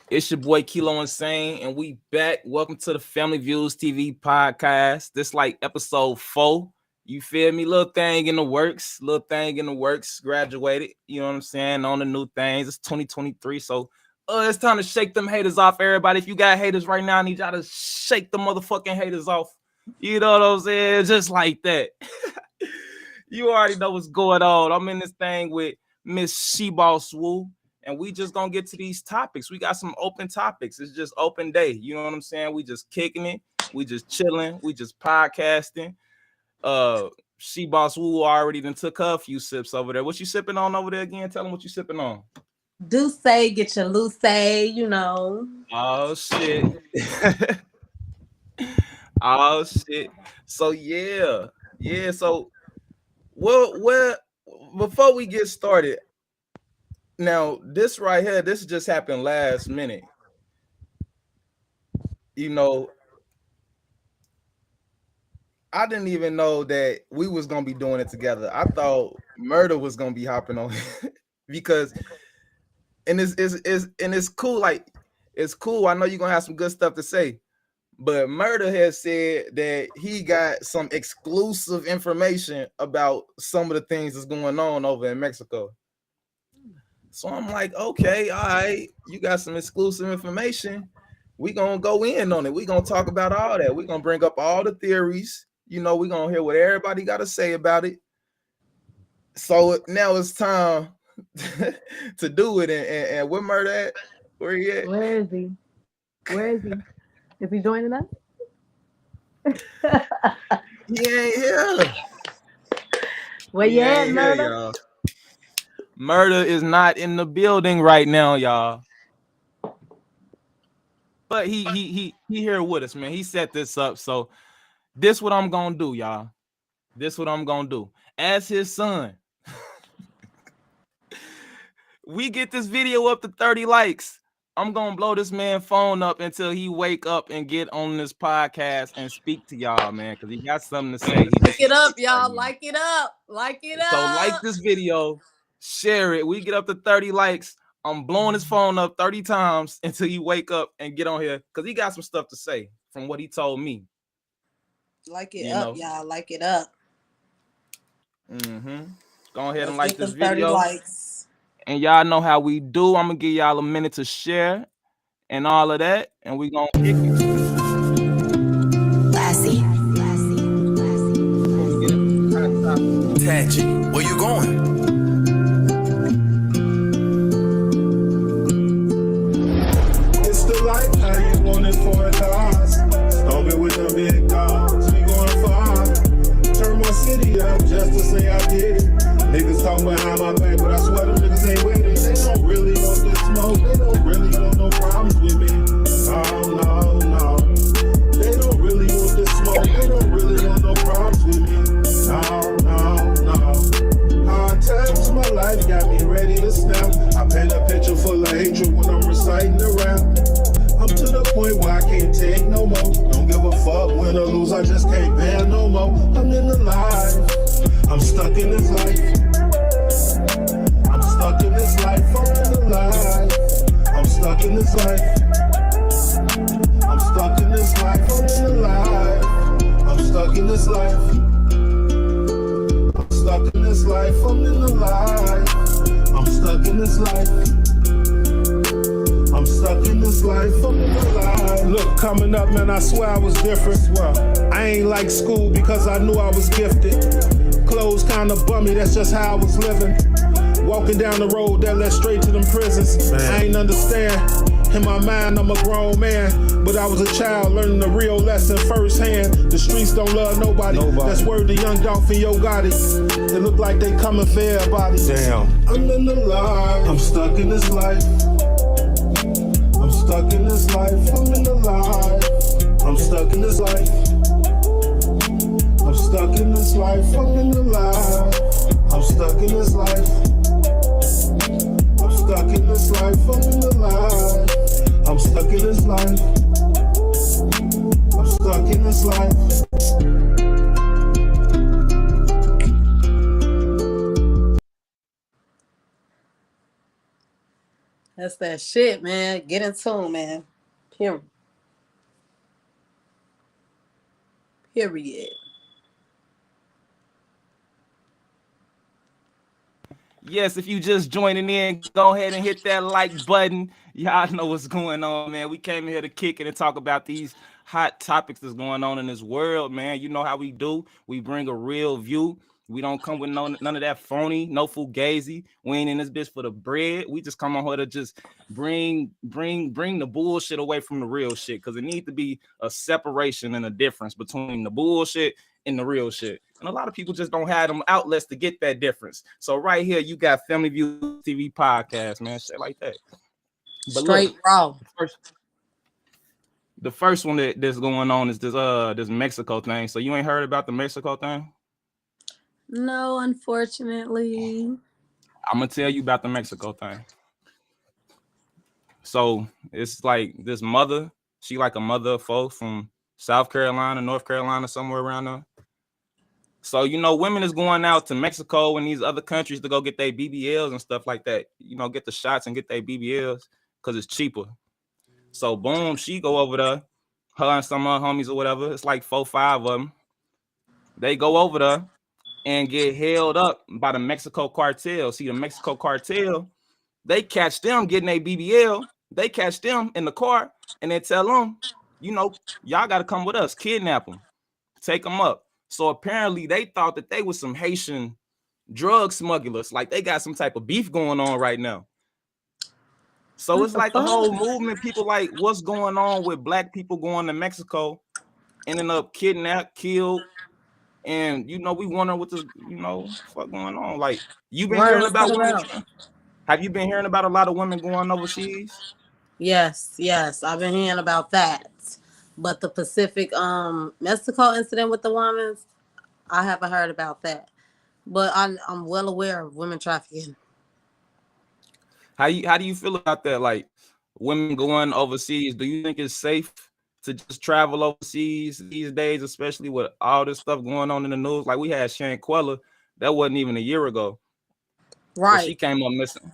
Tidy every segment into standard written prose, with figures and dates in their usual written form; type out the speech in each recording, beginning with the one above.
It's your boy Kilo Insane, and we back. Welcome to the Family Views TV podcast. This like episode 4. You feel me? Little thing in the works. Graduated. You know what I'm saying? On the new things. It's 2023, so it's time to shake them haters off, everybody. If you got haters right now, I need y'all to shake the motherfucking haters off. You know what I'm saying? Just like that. You already know what's going on. I'm in this thing with Miss She-Boss Woo. And we just gonna get to these topics. We got some open topics. It's just open day. You know what I'm saying? We just kicking it. We just chilling. We just podcasting. She-Boss Woo already done took her a few sips over there. What you sipping on over there again? Tell them what you sipping on. Douce, get your loose, you know. Oh shit. Oh shit. So yeah. So well, before we get started. Now, this right here, this just happened last minute. You know, I didn't even know that we was gonna be doing it together. I thought Murder was gonna be hopping on because, and it's cool. Like, it's cool. I know you're gonna have some good stuff to say, but Murder has said that he got some exclusive information about some of the things that's going on over in Mexico. So I'm like, okay, all right, you got some exclusive information. We gonna go in on it. We gonna talk about all that. We gonna bring up all the theories. You know, we gonna hear what everybody got to say about it. So now it's time to do it. And where Murder at? Where he at? Where is he? Is he joining us? He ain't here. Where you at, Murder? Y'all. Murder is not in the building right now, y'all. But he here with us, man. He set this up. So this what I'm gonna do, y'all. This what I'm gonna do. As his son, we get this video up to 30 likes. I'm gonna blow this man's phone up until he wake up and get on this podcast and speak to y'all, man, because he got something to say. Like it up, y'all. Like it up. So like this video. Share it. We get up to 30 likes. I'm blowing his phone up 30 times until he wake up and get on here because he got some stuff to say from what he told me. Like it up, y'all. Like it up. Go ahead and like this video. 30 likes. And y'all know how we do. I'm gonna give y'all a minute to share and all of that, and we gonna kick it. Lassie. Tachi, where you going? Life, how you want it for a loss? Stomping with the big dogs, we going far. Turn my city up just to say I did it. Niggas talk behind my back, but I swear them niggas ain't with it. They don't really want this smoke, they don't really want no problems with me. No. They don't really want this smoke, they don't really want no problems with me. No. Hard times in my life got me ready to snap. I paint a picture full of hatred when I'm reciting the rap. I'm to the point where I can't take no more. Don't give a fuck, win or lose, I just can't bear no more. I'm in the life, I'm stuck in this life. I'm stuck in this life, I'm in the life. I'm stuck in this life. I'm stuck in this life, I'm in the life. I'm stuck in this life. I'm stuck in this life, I'm in the life. I'm stuck in this life. I'm stuck in this life, I'm in the life. Look, coming up, man, I swear I was different. I ain't like school because I knew I was gifted. Clothes kinda bummy, that's just how I was living. Walking down the road that led straight to them prisons. I ain't understand. In my mind, I'm a grown man, but I was a child learning the real lesson firsthand. The streets don't love nobody. That's word to Young Dolphin Yo Gotti. They look like they coming for everybody. Damn. I'm in the life. I'm stuck in this life. I'm stuck in this life. I'm in the life. I'm stuck in this life. I'm stuck in this life. I'm in the life. I'm stuck in this life. I'm stuck in this life. I'm in the life. I'm stuck in this life. I'm stuck in this life. That's that shit, man. Get in tune, man. Period. Period. Yes, if you just joining in, go ahead and hit that like button. Y'all know what's going on, man. We came here to kick it and talk about these hot topics that's going on in this world, man. You know how we do. We bring a real view. We don't come with none of that phony, no fugazi. We ain't in this bitch for the bread. We just come on here to just bring the bullshit away from the real shit, because it needs to be a separation and a difference between the bullshit and the real shit. And a lot of people just don't have them outlets to get that difference. So right here, you got Family Views TV podcast, man, shit like that. But straight look, raw. The first one that's going on is this Mexico thing. So you ain't heard about the Mexico thing? No, unfortunately. I'm gonna tell you about the Mexico thing. So it's like this mother, she like a mother of folks from South Carolina, North Carolina, somewhere around there. So, you know, women is going out to Mexico and these other countries to go get their BBLs and stuff like that. You know, get the shots and get their BBLs because it's cheaper. So, boom, she go over there, her and some of her homies or whatever. It's like 4, 5 of them. They go over there and get held up by the Mexico cartel. See, the Mexico cartel, they catch them getting a BBL. They catch them in the car and they tell them, you know, y'all got to come with us, kidnap them, take them up. So apparently they thought that they was some Haitian drug smugglers, like they got some type of beef going on right now. So What it's the like a fuck? whole movement. People like, what's going on with black people going to Mexico, ending up kidnapped, killed, and you know we wonder what this, you know, fuck going on. Like, you been Right, hearing what's about that women? about? Have you been hearing about a lot of women going overseas? Yes, I've been hearing about that. But the Pacific Mexico incident with the woman, I haven't heard about that. But I'm well aware of women trafficking. How do you feel about that? Like women going overseas, do you think it's safe to just travel overseas these days, especially with all this stuff going on in the news? Like we had Shanquella, that wasn't even a year ago. So she Right. came up missing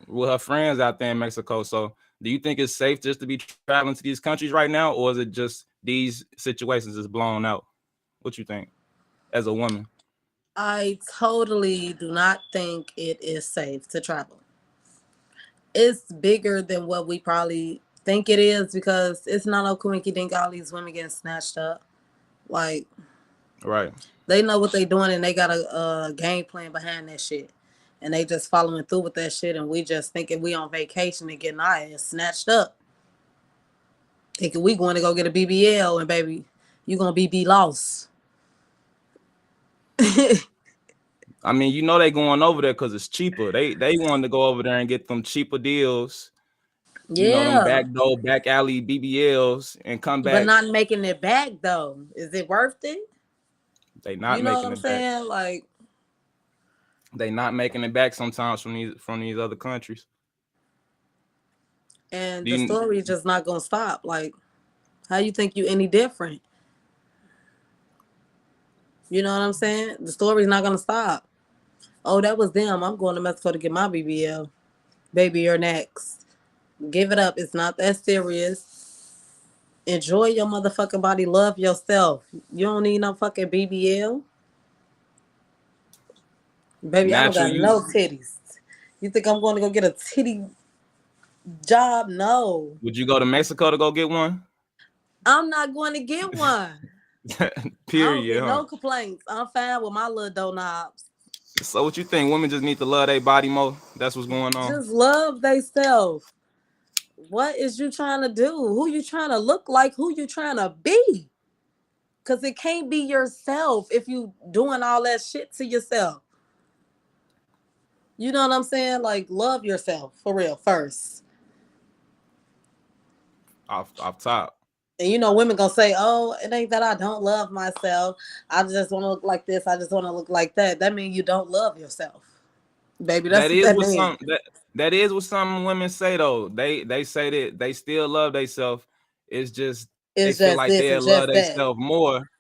with her friends out there in Mexico. So do you think it's safe just to be traveling to these countries right now, or is it just these situations is blown out? What you think as a woman? I totally do not think it is safe to travel. It's bigger than what we probably think it is, because it's not no coinky dink all these women getting snatched up. Like, Right. they know what they doing and they got a game plan behind that shit. And they just following through with that shit, and we just thinking we on vacation and getting our ass snatched up. Thinking we going to go get a BBL, and baby, you gonna be lost. I mean, you know they going over there because it's cheaper. They wanted to go over there and get them cheaper deals. You know, them Yeah, back alley BBLs and come but back. not making it back though. Is it worth it? They not You know what making I'm it back. saying? Like, They not making it back sometimes from these other countries. and Do the you, story is just not gonna stop. Like, how you think you any different? You know what I'm saying? The story's not gonna stop. Oh, that was them. I'm going to Mexico to get my BBL. Baby, you're next. Give it up. It's not that serious. Enjoy your motherfucking body. Love yourself. You don't need no fucking BBL. Baby, I don't natural got no you titties. You think I'm going to go get a titty job? No. would you go to Mexico to go get one? I'm not going to get one. I don't Period, get huh? no complaints. I'm fine with my little dough knobs. So what you think? Women just need to love their body more? That's what's going on. Just love theyself. What is you trying to do? Who you trying to look like? Who you trying to be? Because it can't be yourself if you doing all that shit to yourself. You know what I'm saying? Like, love yourself for real first. Off top. And you know, women gonna say, "Oh, it ain't that I don't love myself. I just want to look like this. I just want to look like that." That means you don't love yourself, baby. That's That what is that what means. that is what some women say though. They say that they still love themselves. It's just they It's feel just like this they and love just that. themselves more.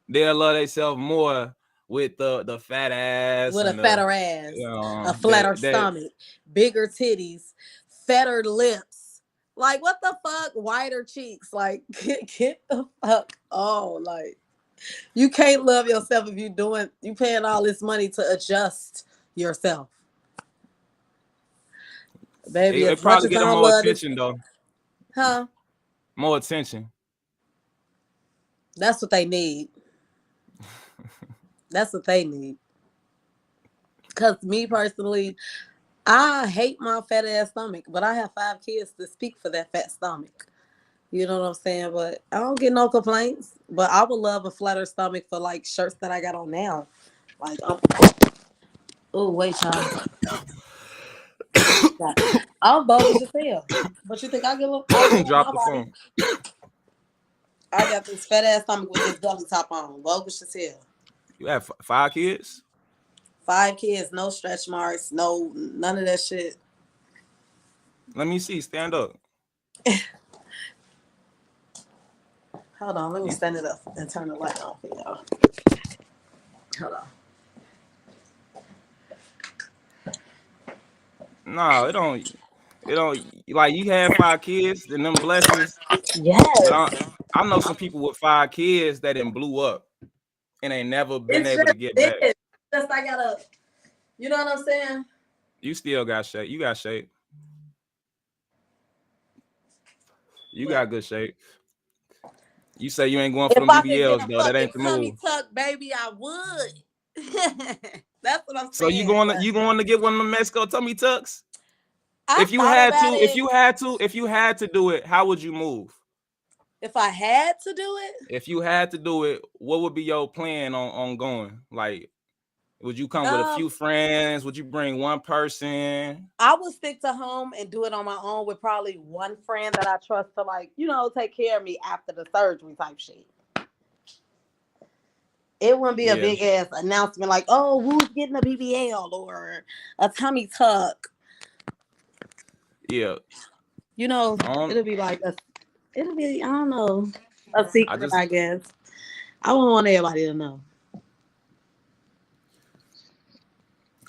They'll love themselves more with the fat ass With a and the fatter ass, a that flatter that stomach, bigger titties, fatter lips. Like, what the fuck? Whiter cheeks. Like, get the fuck on. Like, you can't love yourself if you paying all this money to adjust yourself. Baby, It as much probably as get I them don't more love this, attention though. huh? More attention. That's what they need. That's what they need. Because me personally, I hate my fat ass stomach, but I have 5 kids to speak for that fat stomach. You know what I'm saying? But I don't get no complaints. But I would love a flatter stomach for like shirts that I got on now. Like, oh wait, y'all. I'm bogus as hell. But you think I give up? I love Drop my the body. phone. I got this fat ass stomach with this belly top on. Bogus as hell. You have 5 kids? 5 kids, no stretch marks, no none of that shit. Let me see. Stand up. Hold on, let me stand it up and turn the light on for y'all. Hold on. No, it don't. Like you had 5 kids and them blessings. Yes. But I know some people with 5 kids that didn't blew up and ain't never been It's able just to get this. back. Just I gotta, you know what I'm saying? You still got shape. You got shape. You got good shape. You say you ain't going for If them I could get BBLs a though. That fucking ain't the tummy move. tuck, baby, I would. That's what I'm So saying. you going to get one of them Mexico tummy tucks? I If you thought had about to, it. if you had to do it, how would you move? If I had to do it, If you had to do it, what would be your plan on going? Like, would you come with a few friends? Would you bring one person? I would stick to home and do it on my own with probably one friend that I trust to, like, you know, take care of me after the surgery type shit. It wouldn't be a big ass announcement like, oh, who's getting a BBL or a tummy tuck. Yeah. You know, it'll be like I don't know, a secret, I guess. I wouldn't want everybody to know.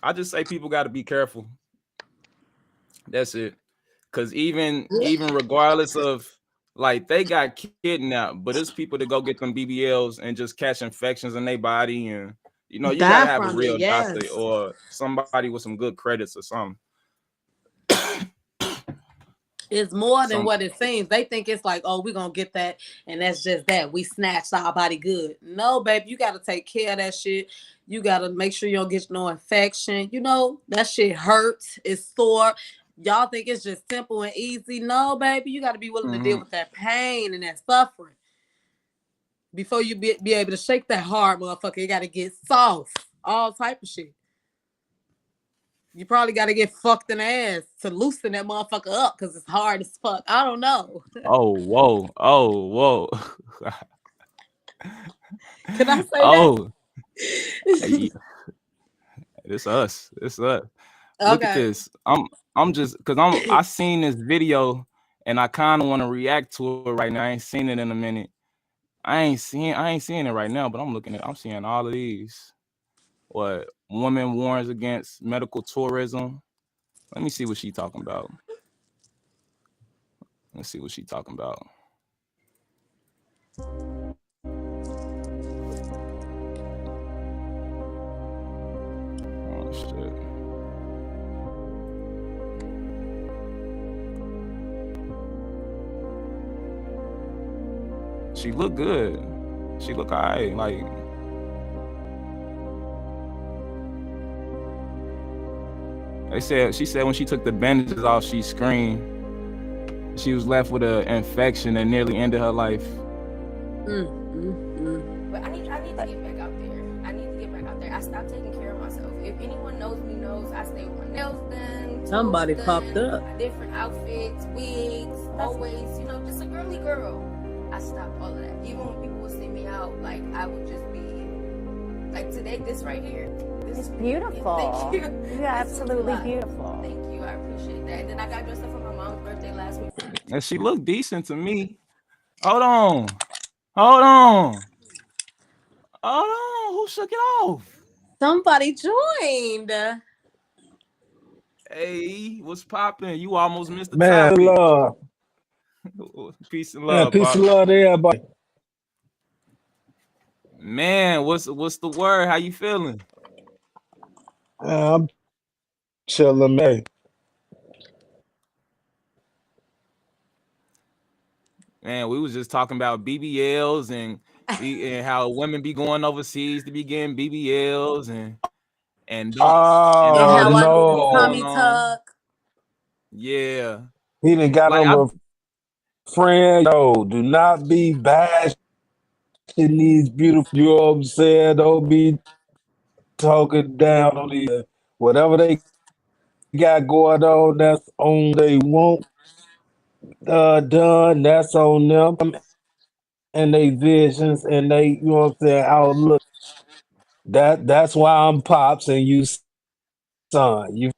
I just say people got to be careful. That's it. Because even regardless of, like, they got kidnapped, but it's people that go get them BBLs and just catch infections in their body, and you know, you got to have a real doctor or somebody with some good credits or something. It's more than what it seems. They think it's like, oh, we're going to get that, and that's just that. We snatched our body good. No, babe, you got to take care of that shit. You got to make sure you don't get no infection. You know, that shit hurts. It's sore. Y'all think it's just simple and easy. No, baby, you got to be willing to deal with that pain and that suffering. Before you be able to shake that hard motherfucker, you got to get soft. All type of shit. You probably got to get fucked in the ass to loosen that motherfucker up because it's hard as fuck. I don't know. Oh, whoa. Oh, whoa. Can I say that? Hey, it's us. It's us. Okay. Look at this. I'm just because I seen this video and I kind of want to react to it right now. I ain't seen it in a minute. I ain't seeing it right now, but I'm seeing all of these. What woman warns against medical tourism. Let me see what she talking about. Let's see what she talking about. Oh shit. She look good. She look alright. Like, she said when she took the bandages off, she screamed. She was left with an infection that nearly ended her life. But I need to get back out there. I need to get back out there. I stopped taking care of myself. If anyone knows me knows I stay with my nails done. Somebody popped up. Different outfits, wigs, always, you know, just a girly girl. I stopped all of that. Even when people would see me out, like, I would just be like, today, this right here. It's beautiful. Thank you. You're absolutely beautiful. Thank you. I appreciate that. And then I got dressed up for my mom's birthday last week. And she looked decent to me. Hold on. Who shook it off? Somebody joined. Hey, what's popping? You almost missed the Man, topic. love. Peace and Man, love, peace Pop. and love to everybody. Man, what's the word? How you feeling? I'm chilling, man. Man, we was just talking about BBLs and how women be going overseas to be getting BBLs and don't and And all Oh this how I stuff need a be going no. tummy on. tuck. Yeah, He done got like him a friend. Yo, do not be bashing these beautiful, you know what I'm saying? Don't be talking down on these. Whatever they got going on, that's on they want done, that's on them and they visions and they, you know what I'm saying, outlook. That's why I'm Pops and you son. You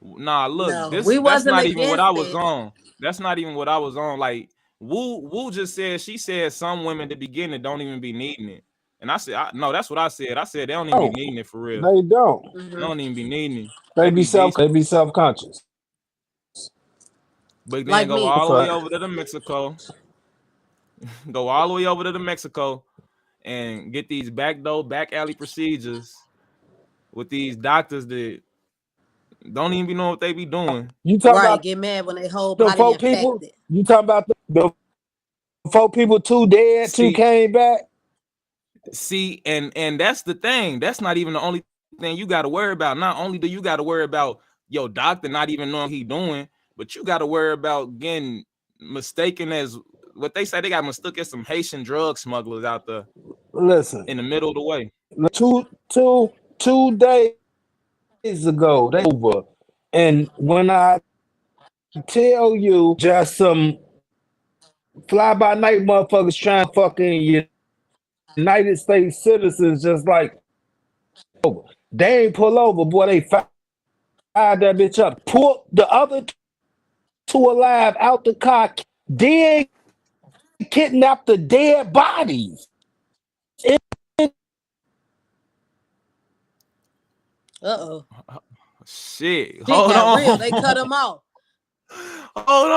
nah. Look, No, this we that's wasn't not even what I against was it. on. That's not even what I was on. Like Woo just said. She said some women at the beginning don't even be needing it, and I said no. That's what I said. I said they don't even be don't. needing it for real. They don't. They Hmm. don't even be needing it. They They be be decent, self conscious. but then Like go me. all the way Fuck. over to the Mexico. Go all the way over to the Mexico and get these back alley procedures with these doctors that don't even know what they be doing. You talking Right. about Get mad when their whole the body four people? infected. You talking about the four people, two dead, two See, came back? and that's the thing. That's not even the only thing you got to worry about. Not only do you got to worry about your doctor not even knowing what he doing, but you got to worry about getting mistaken as what they say. They got mistook as some Haitian drug smugglers out there Listen, in the middle of the way. two days ago, they over. And when I tell you just some fly by night motherfuckers trying to fucking United States citizens just like they ain't pull over, boy, they fired that bitch up. Pull the other two alive out the car, then kidnap the dead bodies. Uh-oh. Shit, Shit hold got real. on, They cut him off. hold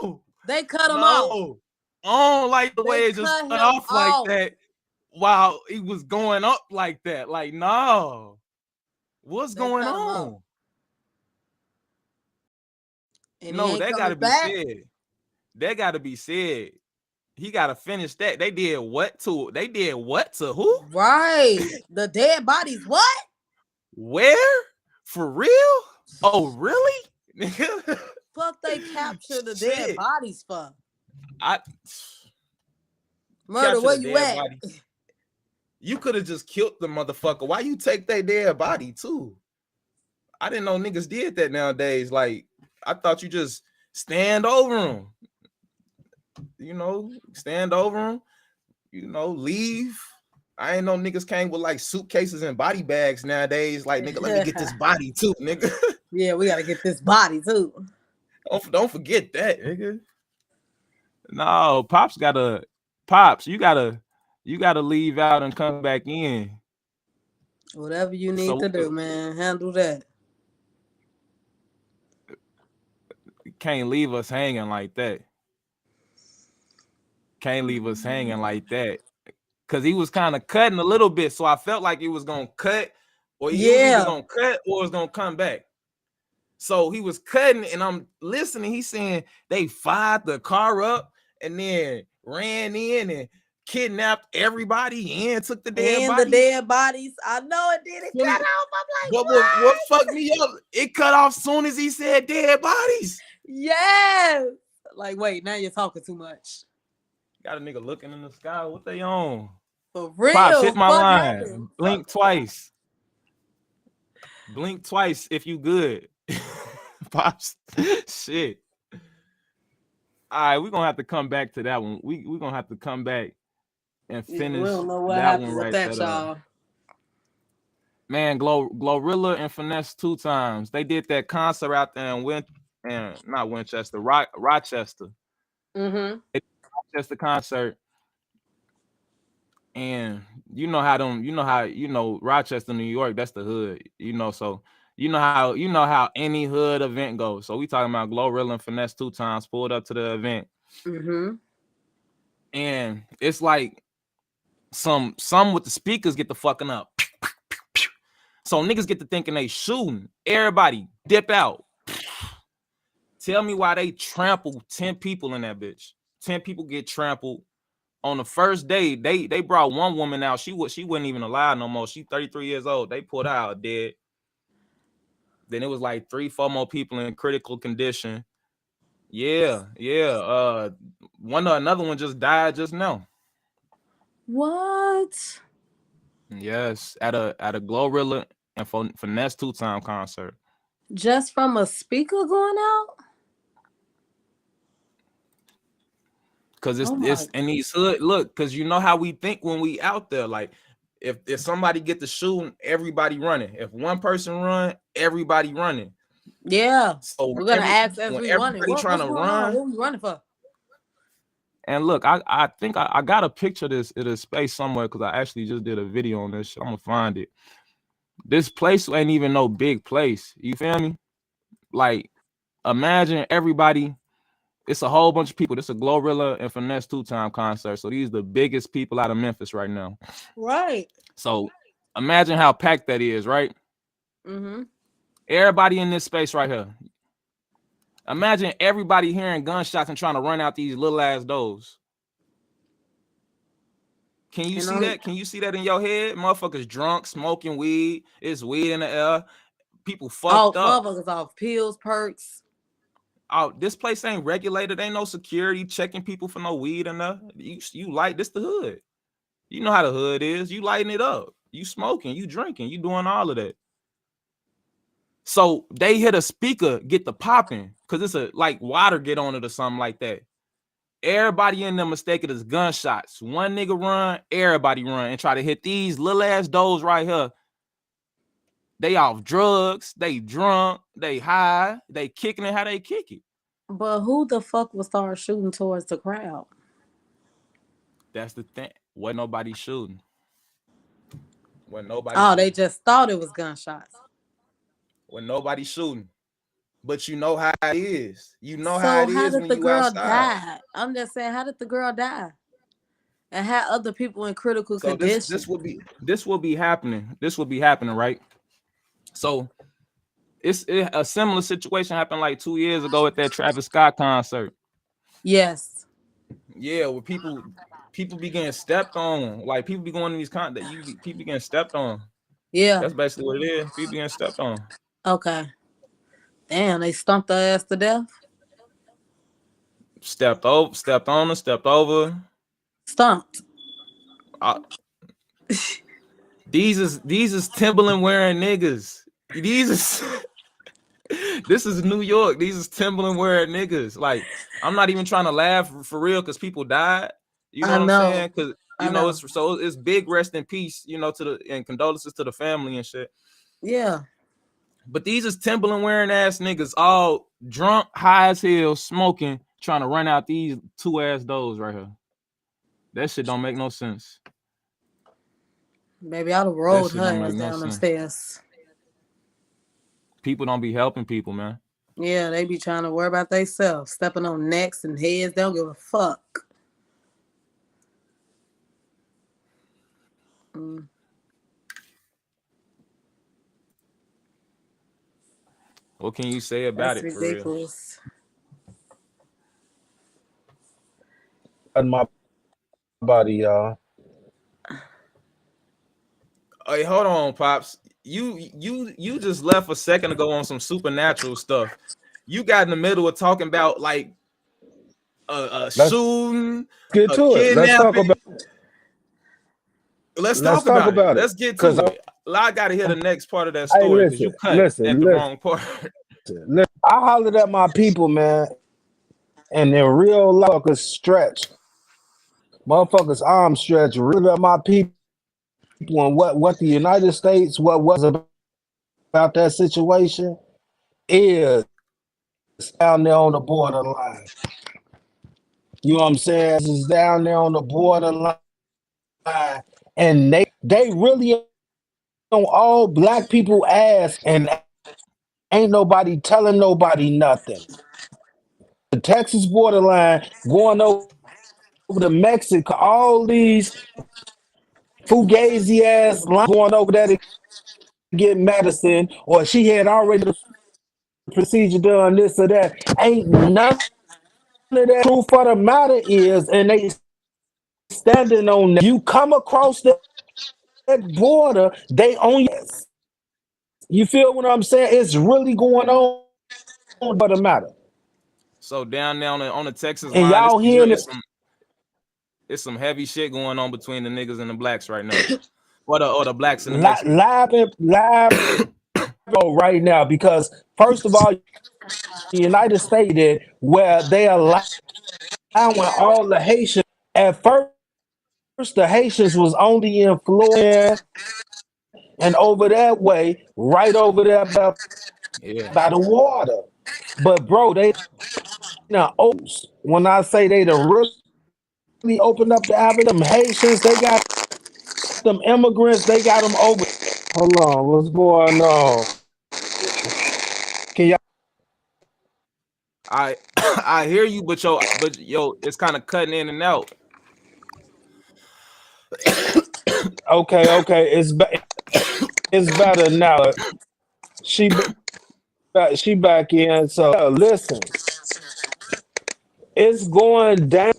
on. They cut him off. No, I don't like the They way it just cut cut him off like off. that while he was going up like that. Like, no, what's They going cut him off. on? And he No, ain't that got to coming be back. said. That got to be said. He got to finish that. They did what to? They did what to who? Right. The dead bodies. What? Where? For real? Oh, really? Fuck they capture the dead Shit. bodies for? I Murder, captured where a you dead at? body. You could have just killed the motherfucker. Why you take their dead body too? I didn't know niggas did that nowadays. Like, I thought you just stand over them. Stand over them. Leave. I ain't know niggas came with like suitcases and body bags nowadays. Like, nigga, let me get this body too, nigga. Yeah, we gotta get this body too. Don't forget that, nigga. No, Pops, you gotta leave out and come back in. Whatever you need So to do, man. Handle that. can't leave us hanging like that. Can't leave us hanging like that. Cause he was kind of cutting a little bit. So I felt like he was gonna cut, or he was either Yeah. gonna cut or was gonna come back. So he was cutting, and I'm listening. He's saying they fired the car up and then ran in and kidnapped everybody and took the dead And the bodies. dead bodies. I know it did. It cut off. I'm like, But what? what fucked me up? It cut off soon as he said dead bodies. Yes. Like, wait, now you're talking too much. Got a nigga looking in the sky. What they on? For real. Pops, hit my Fuck line. happened. Blink twice. Blink twice if you good. Pops, shit. All right, we're gonna have to come back to that one. We're gonna have to come back and Yeah, finish we don't know what that happened one with right that, there. y'all. Man, Glorilla and Finesse2Tymes. They did that concert out there in not Winchester, Rochester. Mm-hmm. Rochester concert. And Rochester, New York, that's the hood, so you know how any hood event goes. So we talking about Glorilla and Finesse2Tymes pulled up to the event, and it's like some with the speakers get the fucking up. So niggas get to thinking they shooting. Everybody dip out. Tell me why they trample 10 people in that bitch. 10 people get trampled. On the first day, they brought one woman out. She wasn't even alive no more. She 33 years old. They pulled her out dead. Then it was like 3-4 more people in critical condition. Yeah. Another one just died just now. What? Yes, at a Glorilla and Finesse2Tymes concert. Just from a speaker going out? Cause it's in these hood. Look, cause you know how we think when we out there. Like if somebody get the shooting, everybody running. If one person run, everybody running. Yeah. So we're gonna ask as we running. Everybody trying to run. What we running for? And look, I think I got a picture of this in a space somewhere because I actually just did a video on this shit. I'm gonna find it. This place ain't even no big place. You feel me? Like, imagine everybody. It's a whole bunch of people. This is a Glorilla and Finesse2Tymes concert. So these are the biggest people out of Memphis right now. Right. So imagine how packed that is, right? Everybody in this space right here. Imagine everybody hearing gunshots and trying to run out these little ass doors. Can you see that? Can you see that in your head? Motherfuckers drunk, smoking weed. It's weed in the air. People fucked up. Motherfuckers off pills, perks. Oh, this place ain't regulated. Ain't no security checking people for no weed in there. You light this the hood. You know how the hood is. You lighting it up. You smoking. You drinking. You doing all of that. So they hit a speaker, get the popping, because it's a like water get on it or something like that. Everybody in them mistake it as gunshots. One nigga run, everybody run and try to hit these little ass doors right here. They off drugs, they drunk, they high, they kicking it how they kick it. But who the fuck will start shooting towards the crowd? That's the thing. Wasn't nobody shooting. Wasn't nobody shooting. They just thought it was gunshots. When nobody shooting. But you know how it is. You know how it is when you outside. So how did the girl die? I'm just saying, how did the girl die? And how other people in critical condition? This will be happening. This will be happening, right? So it's a similar situation happened like 2 years ago at that Travis Scott concert. Yes. Yeah, where people be getting stepped on. Like people be going to these people getting stepped on. Yeah. That's basically what it is. People getting stepped on. Okay. Damn, they stumped her ass to death. Stepped on her, stepped over. Stumped. These is Timberland wearing niggas. This is New York. These is Timberland wearing niggas. Like, I'm not even trying to laugh for real because people died. You know what I'm saying? Because you know it's big rest in peace, and condolences to the family and shit. Yeah. But these is Timberland wearing ass niggas, all drunk, high as hell, smoking, trying to run out these 2 ass doors right here. That shit don't make no sense. Maybe I'd have rolled her ass down them stairs. People don't be helping people, man. Yeah, they be trying to worry about themselves, stepping on necks and heads. They don't give a fuck. What can you say about That's it? Ridiculous. On my body, y'all. Hey, hold on, Pops. You just left a second ago on some supernatural stuff. You got in the middle of talking about like a shooting. Get to it. Let's talk about it. Let's talk about it. Let's get to it. I got to hear the next part of that story because you cut at the wrong part. I hollered at my people, man, and in real life, stretch. Motherfuckers arm stretch. Really at my people and what the United States, what was about that situation is down there on the borderline. You know what I'm saying? It's down there on the borderline. And they really on all black people ass and Ain't nobody telling nobody nothing. The Texas borderline going over to Mexico, all these fugazi ass lines going over there to get medicine, or she had already the procedure done, this or that. Ain't none of that. Truth of the matter is, and they standing on that. You come across that border, they own you. You feel what I'm saying? It's really going on for the matter. So down there on the Texas And line, y'all hearing it. it's some heavy shit going on between the niggas and the blacks right now, or the blacks and the Mexicans. Live right now because first of all, the United States did where they allowing all the Haitians. At first, the Haitians was only in Florida and over that way, right over there Yeah. by the water. But bro, they now Opps. When I say they done really opened up the avenue, them Haitians, they got them immigrants, they got them over. Hold on, what's going on? Can y'all? I I hear you, but yo, it's kind of cutting in and out. Okay, it's better now. She she back in. So listen, it's going down.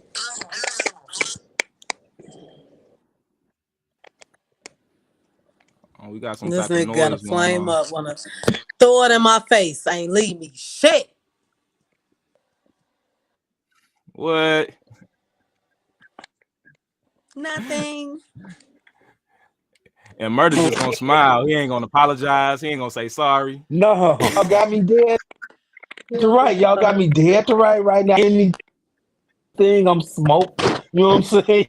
Oh, we got some This type of nigga got a noise going flame on. up, wanna throw it in my face. Ain't leave me shit. What? Nothing. And Murder just gonna smile. He ain't gonna apologize. He ain't gonna say sorry. No, y'all got me dead to right. Y'all got me dead to right now. Anything I'm smoke. You know what I'm saying?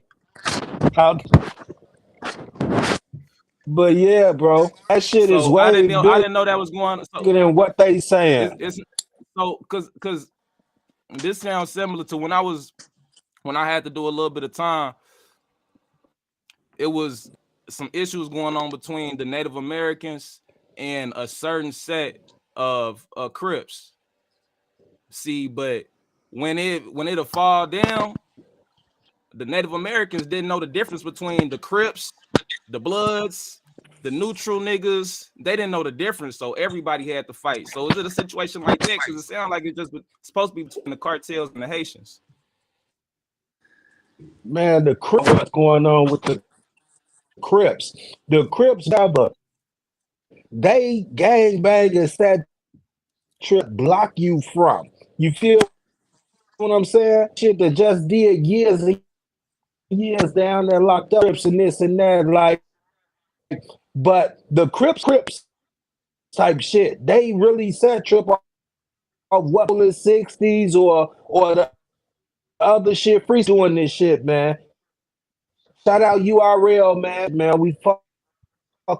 Y'all- But yeah, bro, that shit is So I way didn't know. I bigger didn't know that was going. So than what they saying. it's so because this sounds similar to when I had to do a little bit of time. It was some issues going on between the Native Americans and a certain set of Crips. See, but when it'll fall down, the Native Americans didn't know the difference between the Crips, the Bloods, the neutral niggas. They didn't know the difference, so everybody had to fight. So is it a situation like that? Because it sounds like it's just supposed to be between the cartels and the Haitians. Man, the Crips, what's going on with the Crips? The Crips never they gang bang and set trip block you from. You feel what I'm saying? Shit that just did years and years down there locked up Crips and this and that. Like, but the Crips type shit, they really set trip off what in the 60s or the other shit. Free doing this shit, man. Shout out URL, man. Man, we fuck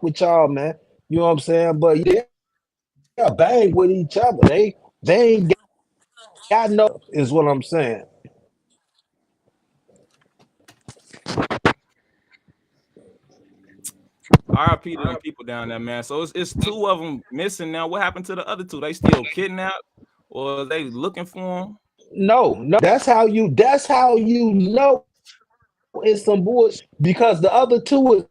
with y'all, man. You know what I'm saying? But yeah, bang with each other. They ain't got no is what I'm saying. RIP to them people down there, man. So it's two of them missing now. What happened to the other two? They still kidnapped, or are they looking for them? No, that's how you know it's some bullshit because the other two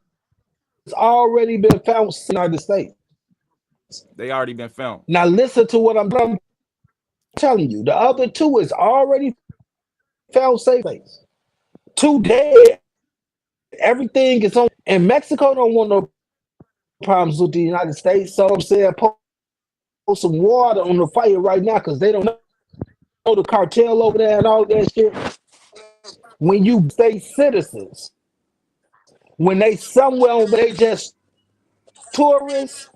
has already been found in the United States. They already been found. Now listen to what I'm telling you. The other two is already found safe. Two dead. Everything is on. And Mexico don't want no problems with the United States. So I'm saying pour some water on the fire right now because they don't know the cartel over there and all that shit. When you say citizens, when they somewhere over, they just tourists.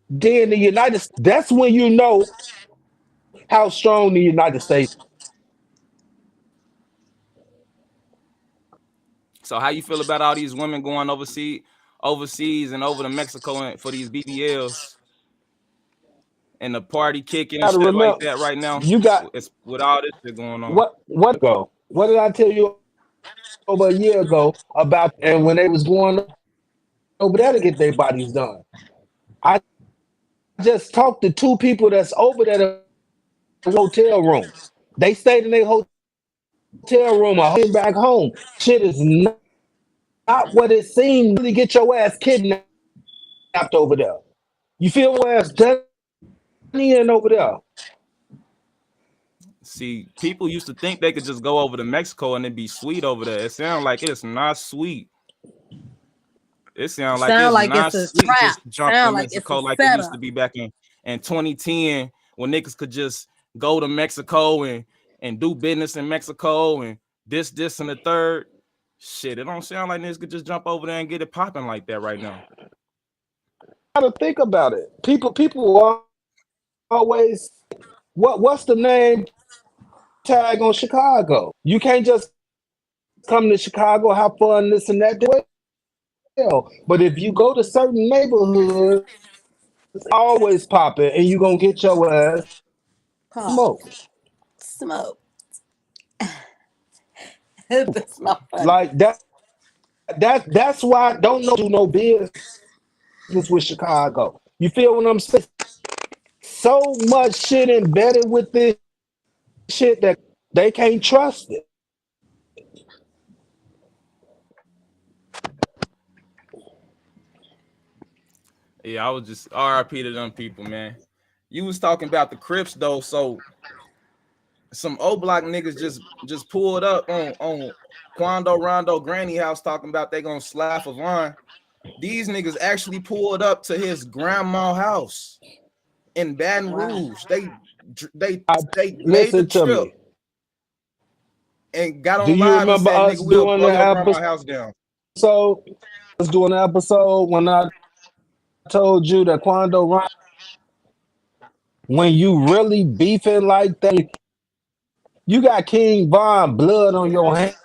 Then the United States, that's when you know how strong the United States. So how you feel about all these women going overseas and over to Mexico for these BBLs and the party kicking and Gotta shit like remember, that right now? you got It's with all this shit going on. what ago? What did I tell you over a year ago about and when they was going over there to get their bodies done? I just talked to two people that's over there at a hotel room. They stayed in their hotel room or back home. Shit is not what it seems. Really get your ass kidnapped over there. You feel your ass done in over there. See, people used to think they could just go over to Mexico and it'd be sweet over there. It sounds like it's not sweet. It sounds like Sound it's like not it's a sweet trap. just jumping Sound in like it's Mexico a like it used to setup. be back in 2010 when niggas could just go to Mexico and do business in Mexico and this and the third. Shit, it don't sound like niggas could just jump over there and get it popping like that right now. Gotta think about it. People always what's the name tag on Chicago? You can't just come to Chicago, have fun, this and that. Well, but if you go to certain neighborhoods, it's always popping, and you gonna get your ass Pop. smoked. Smoke. That's not funny. Like that's why I don't do no business with Chicago. You feel what I'm saying? So much shit embedded with this shit that they can't trust it. Yeah, I was just RIP to them people, man. You was talking about the Crips though, so some O Block niggas just pulled up on Quando Rondo Granny house talking about they gonna slap Avon. These niggas actually pulled up to his grandma house in Baton Rouge. They made the Listen to trip me. and got Do on you live and remember said, us "Nigga, we'll doing blow the your grandma episode? house down." Was doing an episode when I told you that Quando Rondo, when you really beefing like that, you got King Von blood on your hand.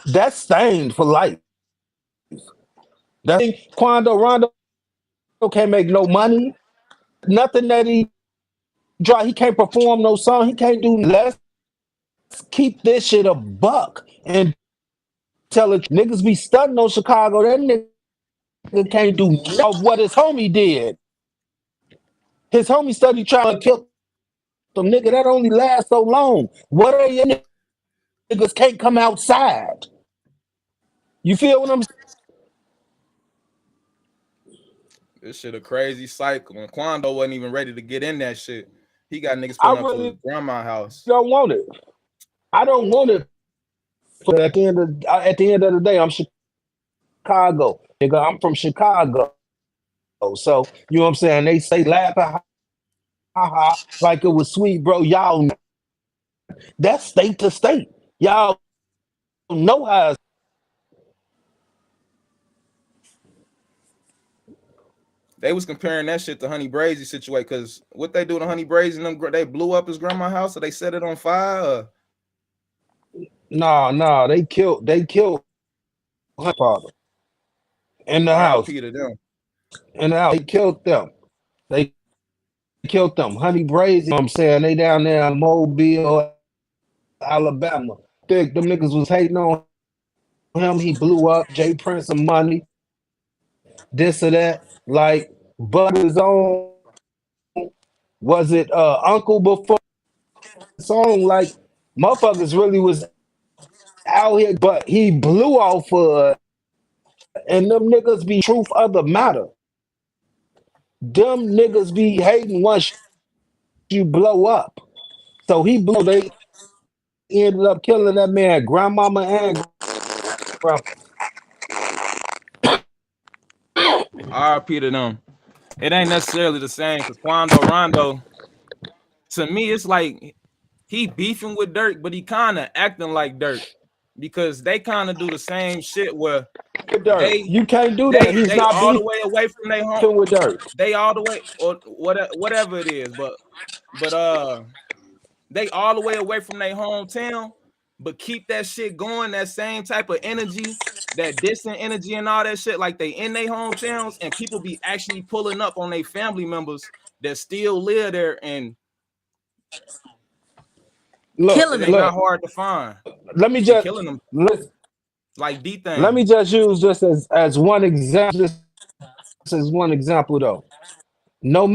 That's stained for life. That Quando Rondo can't make no money. Nothing that he draw, he can't perform no song. He can't do less. Keep this shit a buck and tell it. Niggas be stunting on Chicago. That nigga can't do of what his homie did. His homie study trying to kill them. Nigga, that only lasts so long. What are you niggas can't come outside? You feel what I'm saying? This shit a crazy cycle. And Quando wasn't even ready to get in that shit. He got niggas I pulling up to his really grandma house. don't want it. I don't want it. But at the end of the day, I'm Chicago. Nigga, I'm from Chicago. So, you know what I'm saying? They say laughing, ha ha, like it was sweet, bro. Y'all, that's state to state. Y'all know how it's They was comparing that shit to Honey Brazy situation because what they do to Honey Brazy and them, they blew up his grandma house or they set it on fire. no, they killed her father in the house. RIP to them. In the house. They killed them. They killed them. Honey Brazy, you know what I'm saying? They down there in Mobile, Alabama. Them niggas was hating on him. He blew up. Jay Prince some money. This or that. Like, but his own, was it Uncle before the song? Like, motherfuckers really was out here, but he blew off and them niggas be truth of the matter. Them niggas be hating once you blow up. So he blew, they ended up killing that man, grandmama and grandpa. RIP to them. It ain't necessarily the same because Quando Rondo, to me, it's like he beefing with Dirk, but he kind of acting like Dirk because they kind of do the same shit where You can't do that. He's they not all the way away from their home. with Dirk. They all the way or whatever it is, but they all the way away from their hometown, but keep that shit going, that same type of energy, that distant energy and all that shit, like they in their hometowns, and people be actually pulling up on their family members that still live there, and Killing it ain't not hard to find. Let me just killing them like D-Thing. let me just use this as one example. This is one example though. No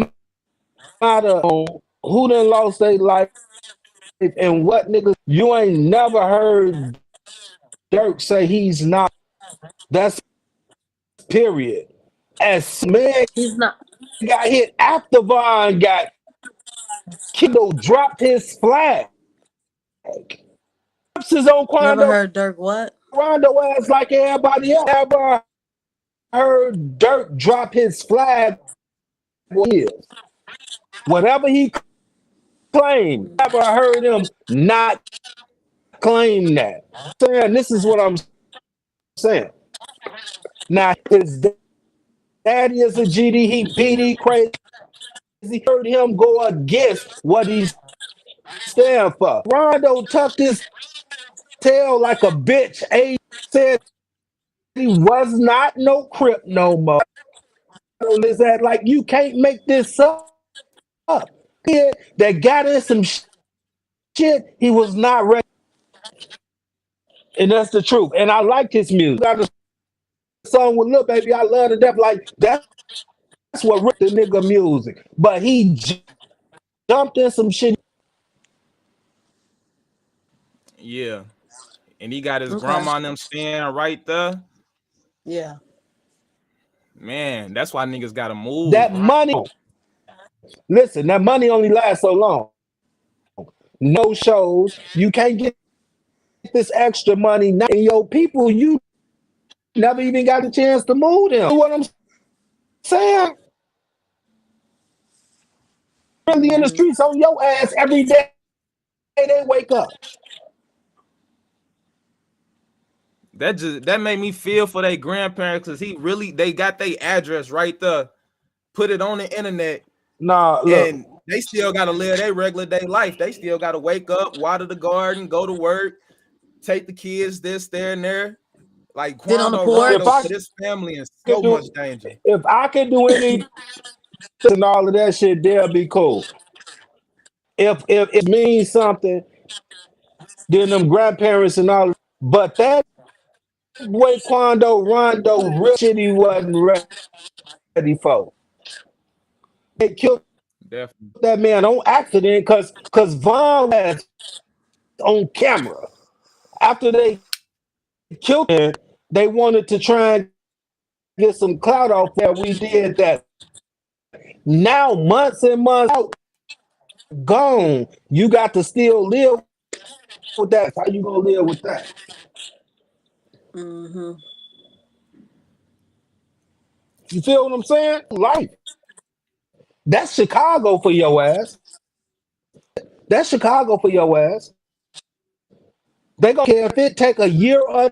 matter who done lost their life and what niggas, you ain't never heard Dirk say he's not. That's period. As man He's not. got hit after Von got killed, dropped his flag. Opps is on Never Quando heard Dirk what? Rondo ass like everybody else. Ever heard Dirk drop his flag? Whatever he claimed, never heard him not claim that. Saying this is what I'm saying. Now his daddy is a GD, he BD crazy. Heard him go against what he stand for. Rondo tucked his tail like a bitch. A said he was not no crip no more. Is that like you can't make this up? Kid that got in some shit he was not ready, and that's the truth. And I liked his music. Got a song with Lil Baby, I love to death. Like that's what ripped the nigga music. But he jumped in some shit. Yeah. And he got his Okay. grandma and them staying right there. Yeah. Man, that's why niggas gotta move. That money, listen, that money only lasts so long. No shows, you can't get this extra money now. And your people, you never even got a chance to move them. You know what I'm saying? Really in the streets on your ass every day they wake up. That made me feel for their grandparents because they got their address right there, put it on the internet, Nah, look. and they still gotta live their regular day life. They still gotta wake up, water the garden, go to work, take the kids this, there, and there. Like Get on the Quando porch. Rondo put his family in so much danger. If I could do anything and all of that shit, they'll be cool. If it means something, then them grandparents and all. But that boy Quando Rondo real shit he wasn't ready for. They killed Definitely. that man on accident because Von was on camera. After they killed him, they wanted to try and get some clout off that. We did that. Now months and months out, gone. You got to still live with that. How you gonna live with that? Mm-hmm. You feel what I'm saying? Life. That's Chicago for your ass. That's Chicago for your ass. They gonna care if it take a year or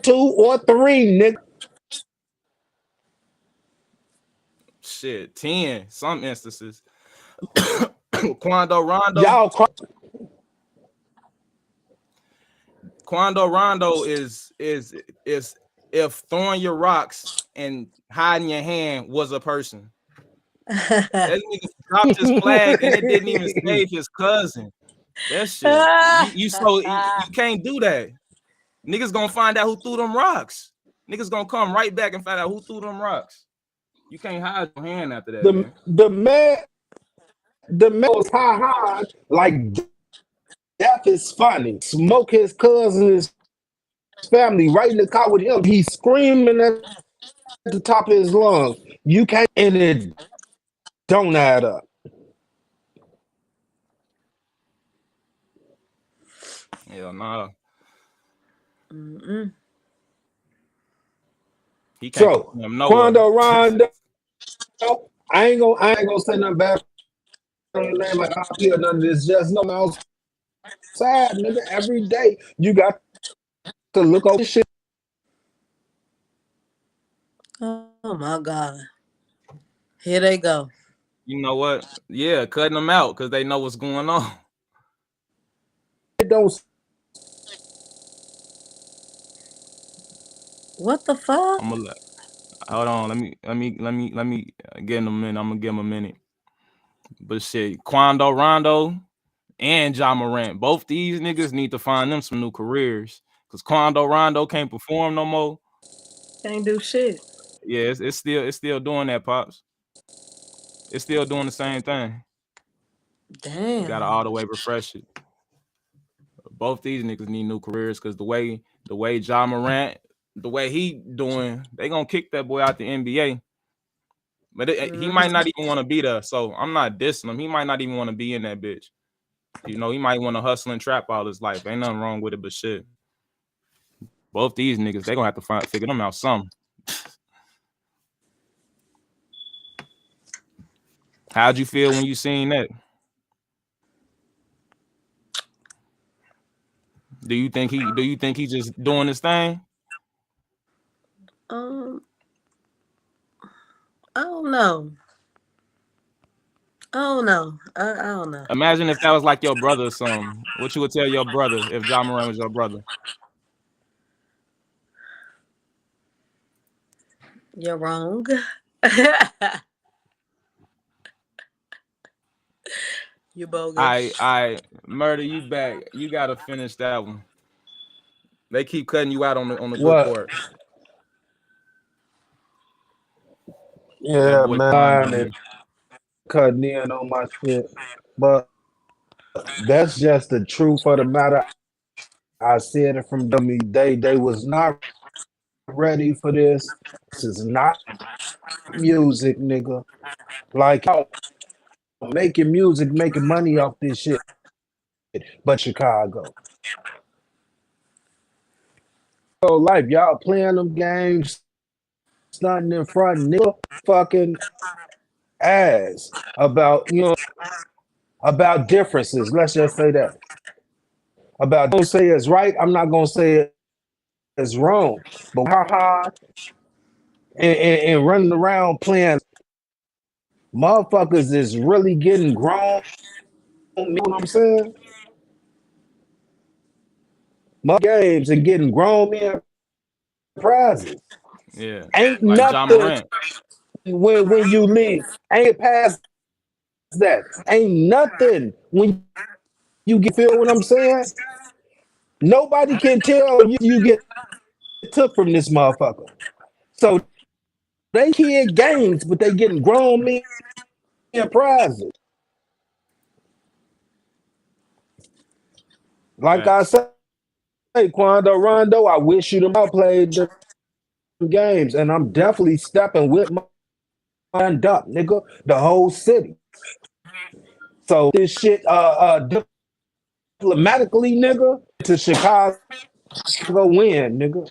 2 or 3, nigga. Shit, 10, some instances. Quando Rondo. Y'all Quando Rondo is if throwing your rocks and hiding your hand was a person. That nigga dropped his flag and it didn't even save his cousin. That shit. You can't do that. Niggas gonna find out who threw them rocks. Niggas gonna come right back and find out who threw them rocks. You can't hide your hand after that. the man was high like death is funny. Smoke his cousin, his family right in the car with him. He's screaming at the top of his lungs. You can't, and it don't add up. Hell nah. Mm-mm. He can't So come nowhere. Quando Rondo, I ain't gonna say nothing bad on the name like I feel none of this. Just know outside, nigga. Every day you got to look over shit. Oh my God. Here they go. You know what? Yeah, cutting them out because they know what's going on. It don't. What the fuck? I'm gonna hold on. Let me get in a minute. I'm gonna give him a minute. But shit, Quando Rondo and Ja Morant, both these niggas need to find them some new careers. Cause Quando Rondo can't perform no more. Can't do shit. Yeah, it's still doing that, pops. It's still doing the same thing. You gotta all Damn. the way refresh it. Both these niggas need new careers because the way Ja Morant, the way he doing, they gonna kick that boy out the NBA. But he might not even want to be there. So I'm not dissing him. He might not even want to be in that bitch. You know, he might want to hustle and trap all his life. Ain't nothing wrong with it, but shit. Both these niggas, they gonna have to figure them out some. How'd you feel when you seen that? Do you think he just doing his thing? I don't know. I don't know. Imagine if that was like your brother or something. What you would tell your brother if Ja Morant was your brother? You're wrong. You bogus. I murder you back. You gotta finish that one. They keep cutting you out on the good What? part. That Yeah, boy man, Quando. and cutting in on my shit. But that's just the truth of the matter. I said it from dummy. They was not ready for this. This is not music, nigga. Like y'all making music, making money off this shit. But Chicago. So life, y'all playing them games, stunting in front, nigga, fucking ass about about differences. Let's just say that. About don't say it's right. I'm not gonna say it's wrong. But haha and running around playing motherfuckers is really getting grown. You know what I'm saying? Games and getting grown men prizes. Yeah. Ain't Like Ja nothing Morant. when you leave. Ain't past that. Ain't nothing when you get feel what I'm saying? Nobody can tell you get took from this motherfucker. So they kid games, but they getting grown men prizes. Like I Facts. say, Quando, Rondo, I wish you them all played the games, and I'm definitely stepping with my hand up, nigga, the whole city. So this shit, diplomatically, nigga, to Chicago win, nigga.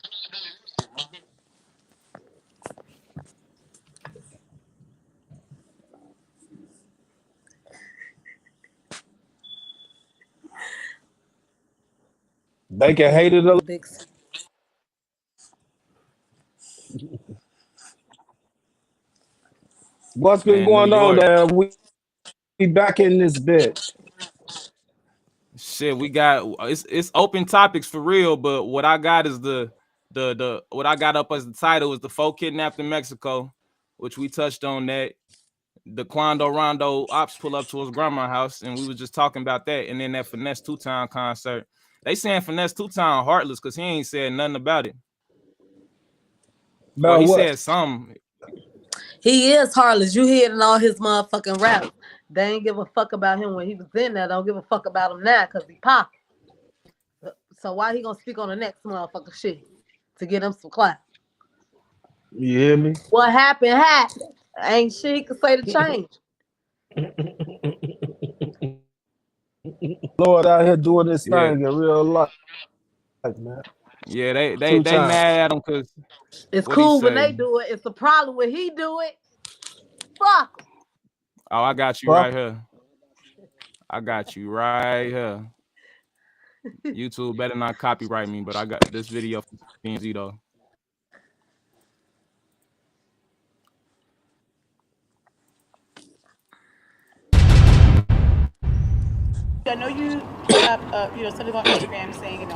They can hate it a Big. what's been Man, New going on York. there. We back in this bitch. Shit, we got it's open topics for real, but what I got is the what I got up as the title is the 4 kidnapped in Mexico, which we touched on that. The Quando Rondo Opps pull up to his grandma's house, and we was just talking about that. And then that Finesse2Tymes concert. They saying Finesse2Tymes heartless because he ain't said nothing about it. Well, About he what? said some. He is heartless. You hear it in all his motherfucking raps. They ain't give a fuck about him when he was in there. Don't give a fuck about him now because he popping. So why he gonna speak on the next motherfucker shit to get him some clap? You hear me? What happened happened. Ain't shit he could say to change. Lord out here doing this Yeah, thing in real life, man. yeah, they 2 times. mad at him because It's what he cool when say? they do it. It's the problem when he do it. Fuck him. Oh, I got you right Fuck. here. I got you right here. YouTube better not copyright me, but I got this video from TMZ though. I know you put up, something on Instagram saying,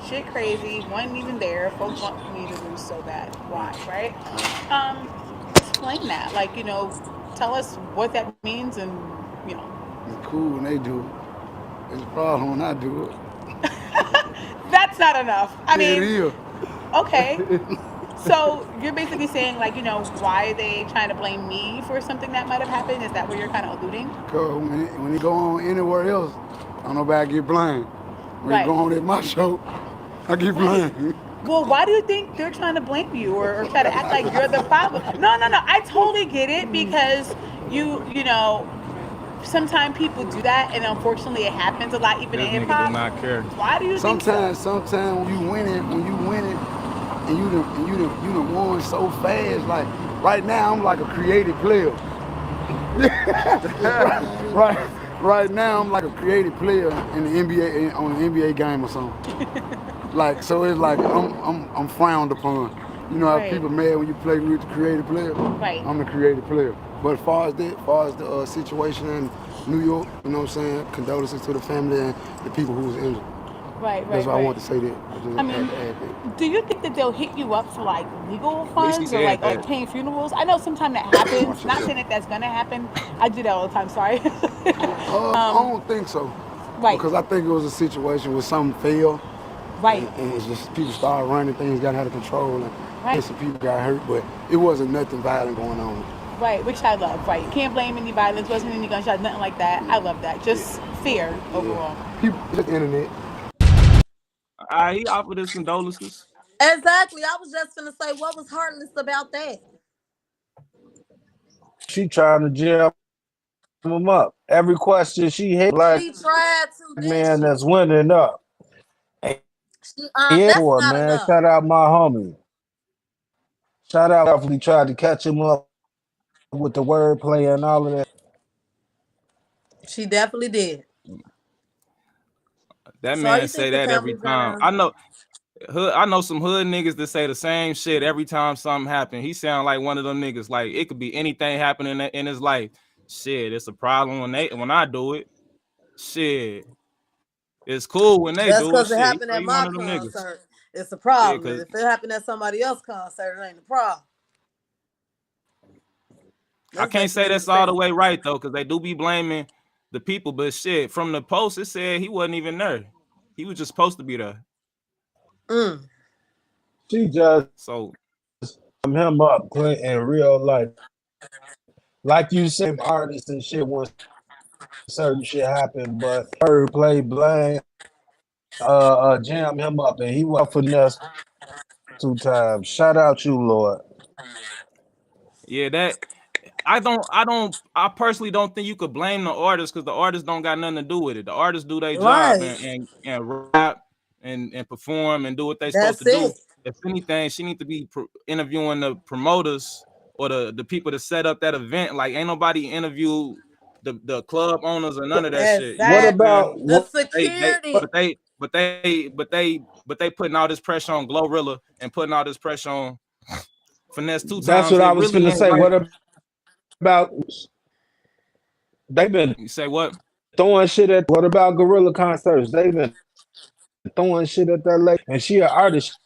shit crazy, wasn't even there. Folks want me to lose so bad. Why, right? Explain that. Like, tell us what that means and, It's cool when they do it. It's a problem when I do it. That's not enough. I mean, It is. okay. So you're basically saying, like, why are they trying to blame me for something that might have happened? Is that what you're kind of alluding? Cause when it go on anywhere else, don't nobody get blamed. When it Right. go on at my show, I get Right. blamed. Well, why do you think they're trying to blame you or try to act like you're the problem? No, no, no. I totally get it because sometimes people do that, and unfortunately, it happens a lot, even This in hip nigga do hop. not care. Why do you think so? Sometimes when you win it, and you done won so fast. Like right now, I'm like a creative player. right, right now, I'm like a creative player in the NBA on an NBA game or something. Like so, it's like I'm frowned upon. You know how Right. people mad when you play with the creative player? Right. I'm the creative player. But as far as the situation in New York, you know what I'm saying? Condolences to the family and the people who was injured. Right, That's right, why I right. want to say that. I just I mean, had to add that. do you think that they'll hit you up for like legal At least he funds or said like that. paying funerals? I know sometimes that happens. Watch Not yourself. saying that that's gonna happen. I do that all the time. Sorry. I don't think so. Right. Because I think it was a situation where something failed Right. and it's just people started running, things got out of control and Right. some people got hurt, but it wasn't nothing violent going on. Right, which I love. Right, you can't blame any violence. Wasn't any gunshots, nothing like that. I love that. Just fear overall. People, just internet. He offered his condolences. Exactly. I was just gonna say, what was heartless about that? She trying to jam him up. Every question she hit, black She tried to, didn't man she? that's winning up. And yeah, That's for not man. enough. Shout out my homie. Shout out, definitely tried to catch him up with the wordplay and all of that. She definitely did. That So are man you think say the that every family's time. gonna? I know some hood niggas that say the same shit every time something happen. He sound like one of them niggas. Like it could be anything happening in his life. Shit, it's a problem when I do it. Shit, it's cool when they Just do it. because it Shit, happened at he one my of them niggas. concert, it's a Yeah, problem. cause If it happened at somebody else's concert, it ain't a problem. I That's can't say basically what that's it's all the saying. way right though, cause they do be blaming the people. But shit, from the post it said he wasn't even there. He was just supposed to be there. Mm. She just So him up in real life. Like you said, artists and shit when certain shit happen, but wordplay, blame, jam him up, and he was finesse 2 times. Shout out you, Lord. yeah, that I personally don't think you could blame the artist because the artist don't got nothing to do with it. The artists do their job Right. and rap and perform and do what they supposed to That's do. it. If anything, she need to be interviewing the promoters or the people that set up that event. Like ain't nobody interview the club owners or none of that shit. You know What what I'm saying? Exactly. about The what? They security. but they putting all this pressure on Glorilla and putting all this pressure on Finesse two That's times. what I It was really gonna ain't say. right. What about they've been You say what? throwing shit at? What about Gorilla concerts? They've been throwing shit at that lady, and she an artist.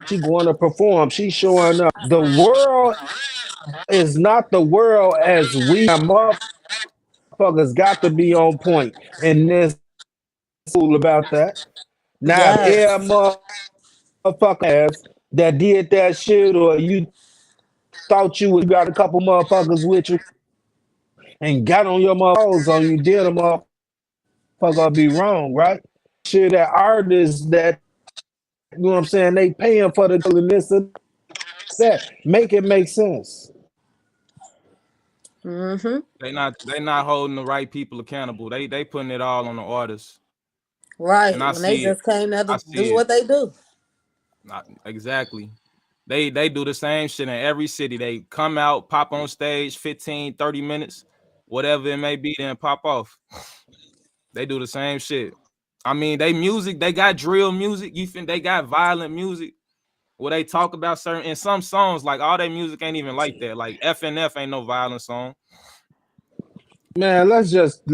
She going to perform. She showing up. The world is not the world as we motherfuckers got to be on point, and this fool about that. Now, if Yes. every motherfucker that did that shit, or you thought you got a couple motherfuckers with you and got on your motherfuckers on you, did a motherfucker be wrong, right? Shit, that artists that you know what I'm saying, they paying for the this and that. Make it make sense. Mm-hmm. They not holding the right people accountable. They putting it all on the artists. And Right. I When they see it. just came there I to do see it. what they do. Not exactly. They do the same shit in every city. They come out, pop on stage 15, 30 minutes, whatever it may be, then pop off. They do the same shit. I mean, they music, they got drill music. You think they got violent music where they talk about certain in some songs, like all their music ain't even like that. Like FNF ain't no violent song. Man, let's just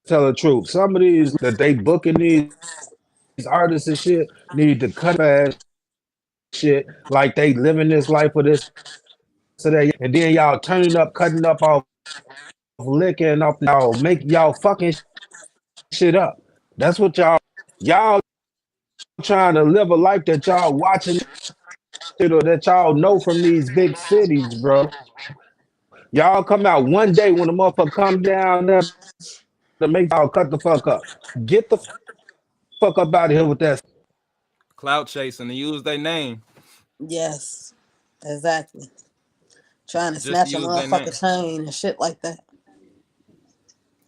tell the truth. Some of these that they booking these artists and shit need to cut ass shit like they living this life for this today, and then y'all turning up, cutting up off licking off y'all, make y'all fucking shit up. That's what y'all trying to live a life that y'all watching or that y'all know from these big cities, bro. Y'all come out one day when the motherfucker come down there to make y'all cut the fuck up. Get the fuck up out of here with that. Clout chasing to use their name. Yes, exactly. Trying to Just to snatch a use their name. motherfucker chain and shit like that.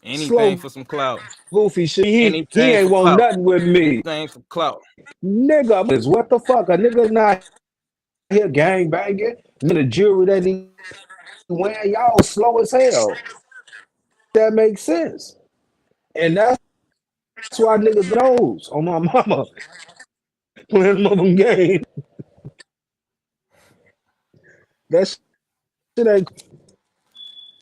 Anything Slow for some clout. goofy shit. He Anything ain't for want clout. nothing with me. Anything for clout. Nigga, is what the fuck? A nigga not here gang banging. The jewelry that he wearing, y'all slow as hell. That makes sense. And that's why niggas knows on my mama playing mother game. That shit ain't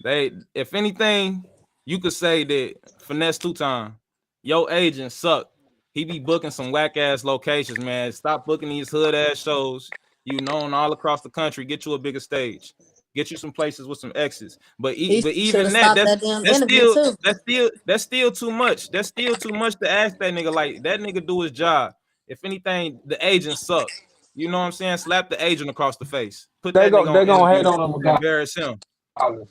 They, if anything, you could say that Finesse2Tymes, your agent suck. He be booking some whack ass locations, man. Stop booking these hood ass shows. You known all across the country. Get you a bigger stage. Get you some places with some exits. But He but should even have that, stopped that damn that's interview still too. that's still too much. That's still too much to ask that nigga. Like that nigga do his job. If anything, the agent suck. You know what I'm saying? Slap the agent across the face. Put that nigga they on gonna hate interview. on him Embarrass him. regardless.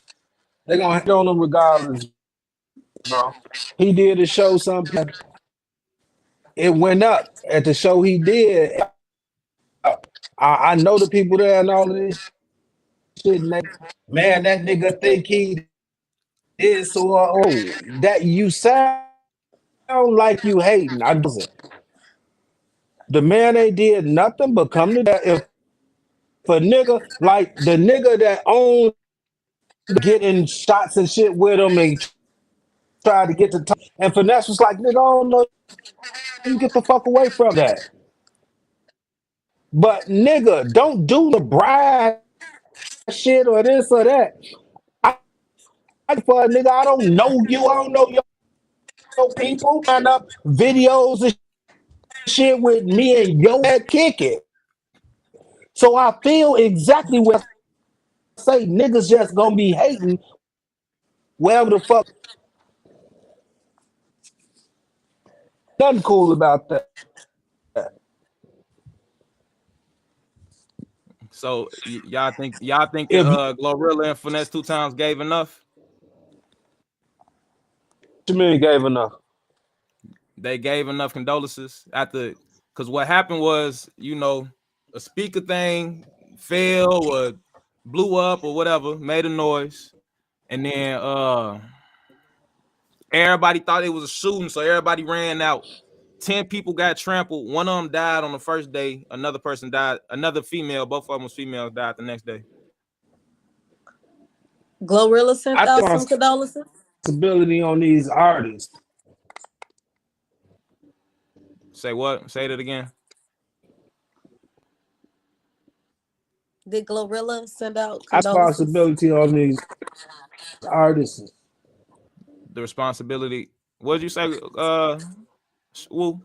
They gonna hate on him regardless, bro. He did a show something. It went up at the show he did. I know the people there and all of this shit. And man, that nigga think he is so that you sound like you hating. I doesn't. The man ain't did nothing but come to that. If a nigga like the nigga that owned getting shots and shit with him and tried to get to top, and Finesse was like, nigga, I don't know, you get the fuck away from that. But nigga, don't do the bride shit or this or that. For a nigga, I don't know you, I don't know your people. Find up videos and shit with me and yo at kick it. So I feel exactly what I say. Niggas just gonna be hating wherever the fuck. Nothing cool about that. So y'all think that If Glorilla and Finesse2Tymes gave enough? you gave enough. They gave enough condolences after, because what happened was, a speaker thing fell or blew up or whatever, made a noise, and then everybody thought it was a shooting, so everybody ran out. 10 people got trampled. One of them died on the first day. Another person died. Another female. Both of them was females. Died the next day. Glorilla sent I out think some condolences. responsibility on these artists. Say what? Say that again. Did Glorilla send out I condolences? responsibility on these artists. The responsibility. What did you say? Woo?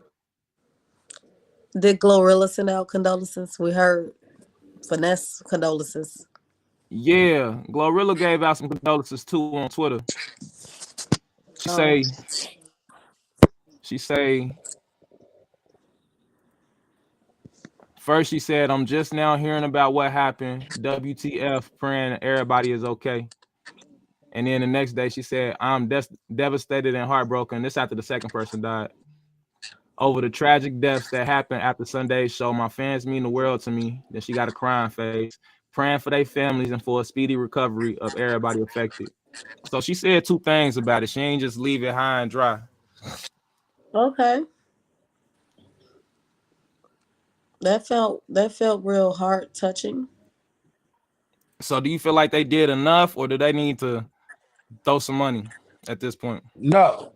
Did Glorilla send out condolences? We heard Finesse condolences. Yeah, Glorilla gave out some condolences too on Twitter. She Um, say, she say, first she said, I'm just now hearing about what happened. WTF, praying everybody is okay. And then the next day she said, I'm devastated and heartbroken. This after the second person died. Over the tragic deaths that happened after Sunday's show. My fans mean the world to me. Then she got a crying face. Praying for their families and for a speedy recovery of everybody affected. So she said two things about it. She ain't just leave it high and dry. okay. That felt real heart touching. So do you feel like they did enough, or do they need to throw some money at this point? No.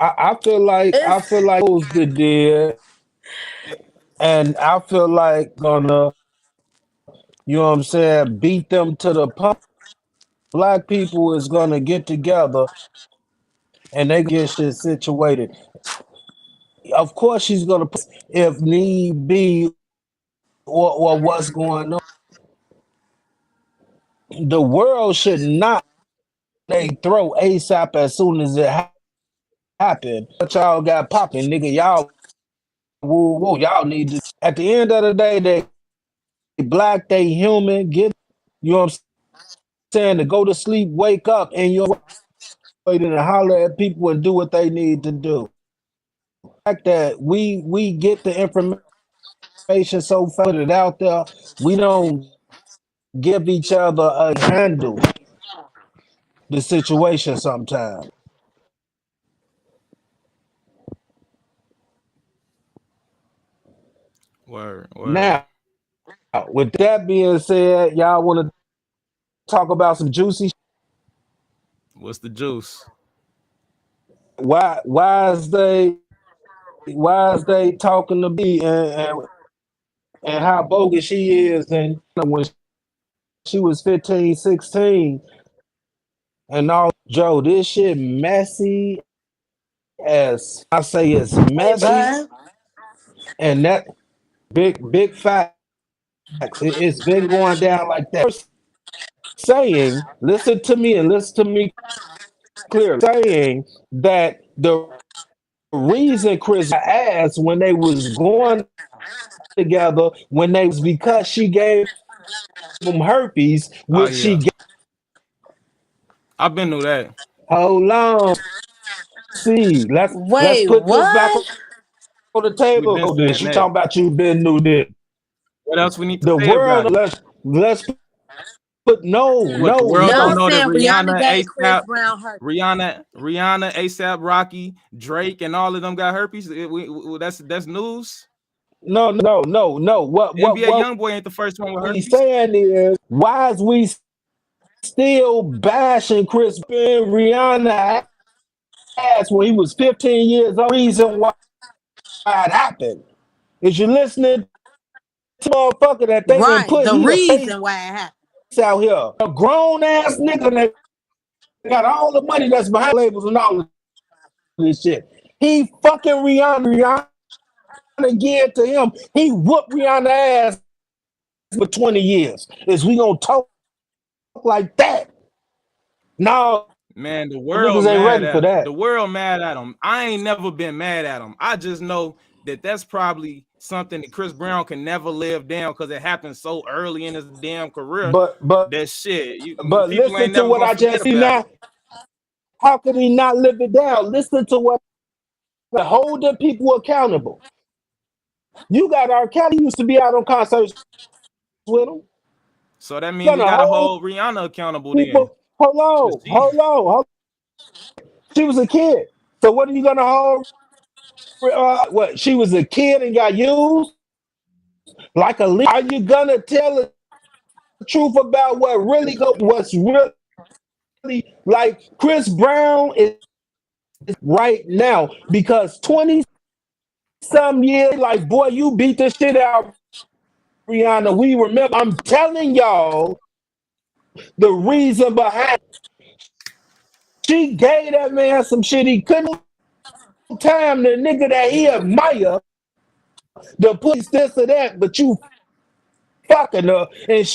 I feel like those that did, and I feel like gonna, you know what I'm saying, beat them to the punch. Black people is gonna get together and they get shit situated. Of course, she's gonna put if need be or what's going on. The world should not they throw ASAP as soon as it happened. But y'all got popping, nigga. Y'all, woo, y'all need to. At the end of the day, they black, they human. You know what I'm saying? To go to sleep, wake up, and you're ready to holler at people and do what they need to do. The fact that we get the information so fast, put it out there, we don't give each other a handle the situation sometimes. Word, word. Now, with that being said, y'all want to talk about some juicy What's the juice? why is they talking to me and how bogus she is and when she was 15, 16 and all. Joe, this shit messy as I say it's Wait, messy what? and that big facts. It's been going down like that. Saying, listen to me and listen to me clearly. Saying that the reason Chris asked when they was going together when they was because she gave him herpes, Oh which she yeah, gave. I've been through that. Hold on, see, let's Wait, put this back what? on the We've table. been Oh, this saying you that. talking about you been new this. What else we need to The say world about it? let's put no What the no world don't Y'all no know that saying Rihanna Rihanna, gave Chris ASAP, Brown her. Rihanna, ASAP, Rocky, Drake, and all of them got herpes. That's news. no. NBA YoungBoy ain't the first one with We herpes. saying is why is we still bashing Chris and Rihanna ass when he was 15 years old? Reason why it happened is you listening to a motherfucker that they didn't Right. put The he a face reason why it happened. out here, a grown ass nigga that got all the money that's behind labels and all of this shit. He fucking Rihanna again to him. He whooped Rihanna ass for 20 years. Is we gonna talk like that? No, Man, niggas ain't ready for that. the world mad at him. I ain't never been mad at him. I just know that that's probably something that Chris Brown can never live down because it happened so early in his damn career. But but That shit, but people listen ain't to never what gonna I forget just see about it. now. How could he not live it down? Listen to what holding people accountable. You got R. Kelly used to be out on concerts with him. So that means we Gonna gotta hold hold Rihanna accountable then. people. Hold Cause on, hold on, hold. She was a kid. So what are you gonna hold? What? She was a kid and got used like a lead. Are you gonna tell the truth about what's really like Chris Brown is right now? Because 20 some years, like boy, you beat the shit out Rihanna. We remember. I'm telling y'all the reason behind. She gave that man some shit he couldn't time the nigga that he admire the police this or that, but you fucking her and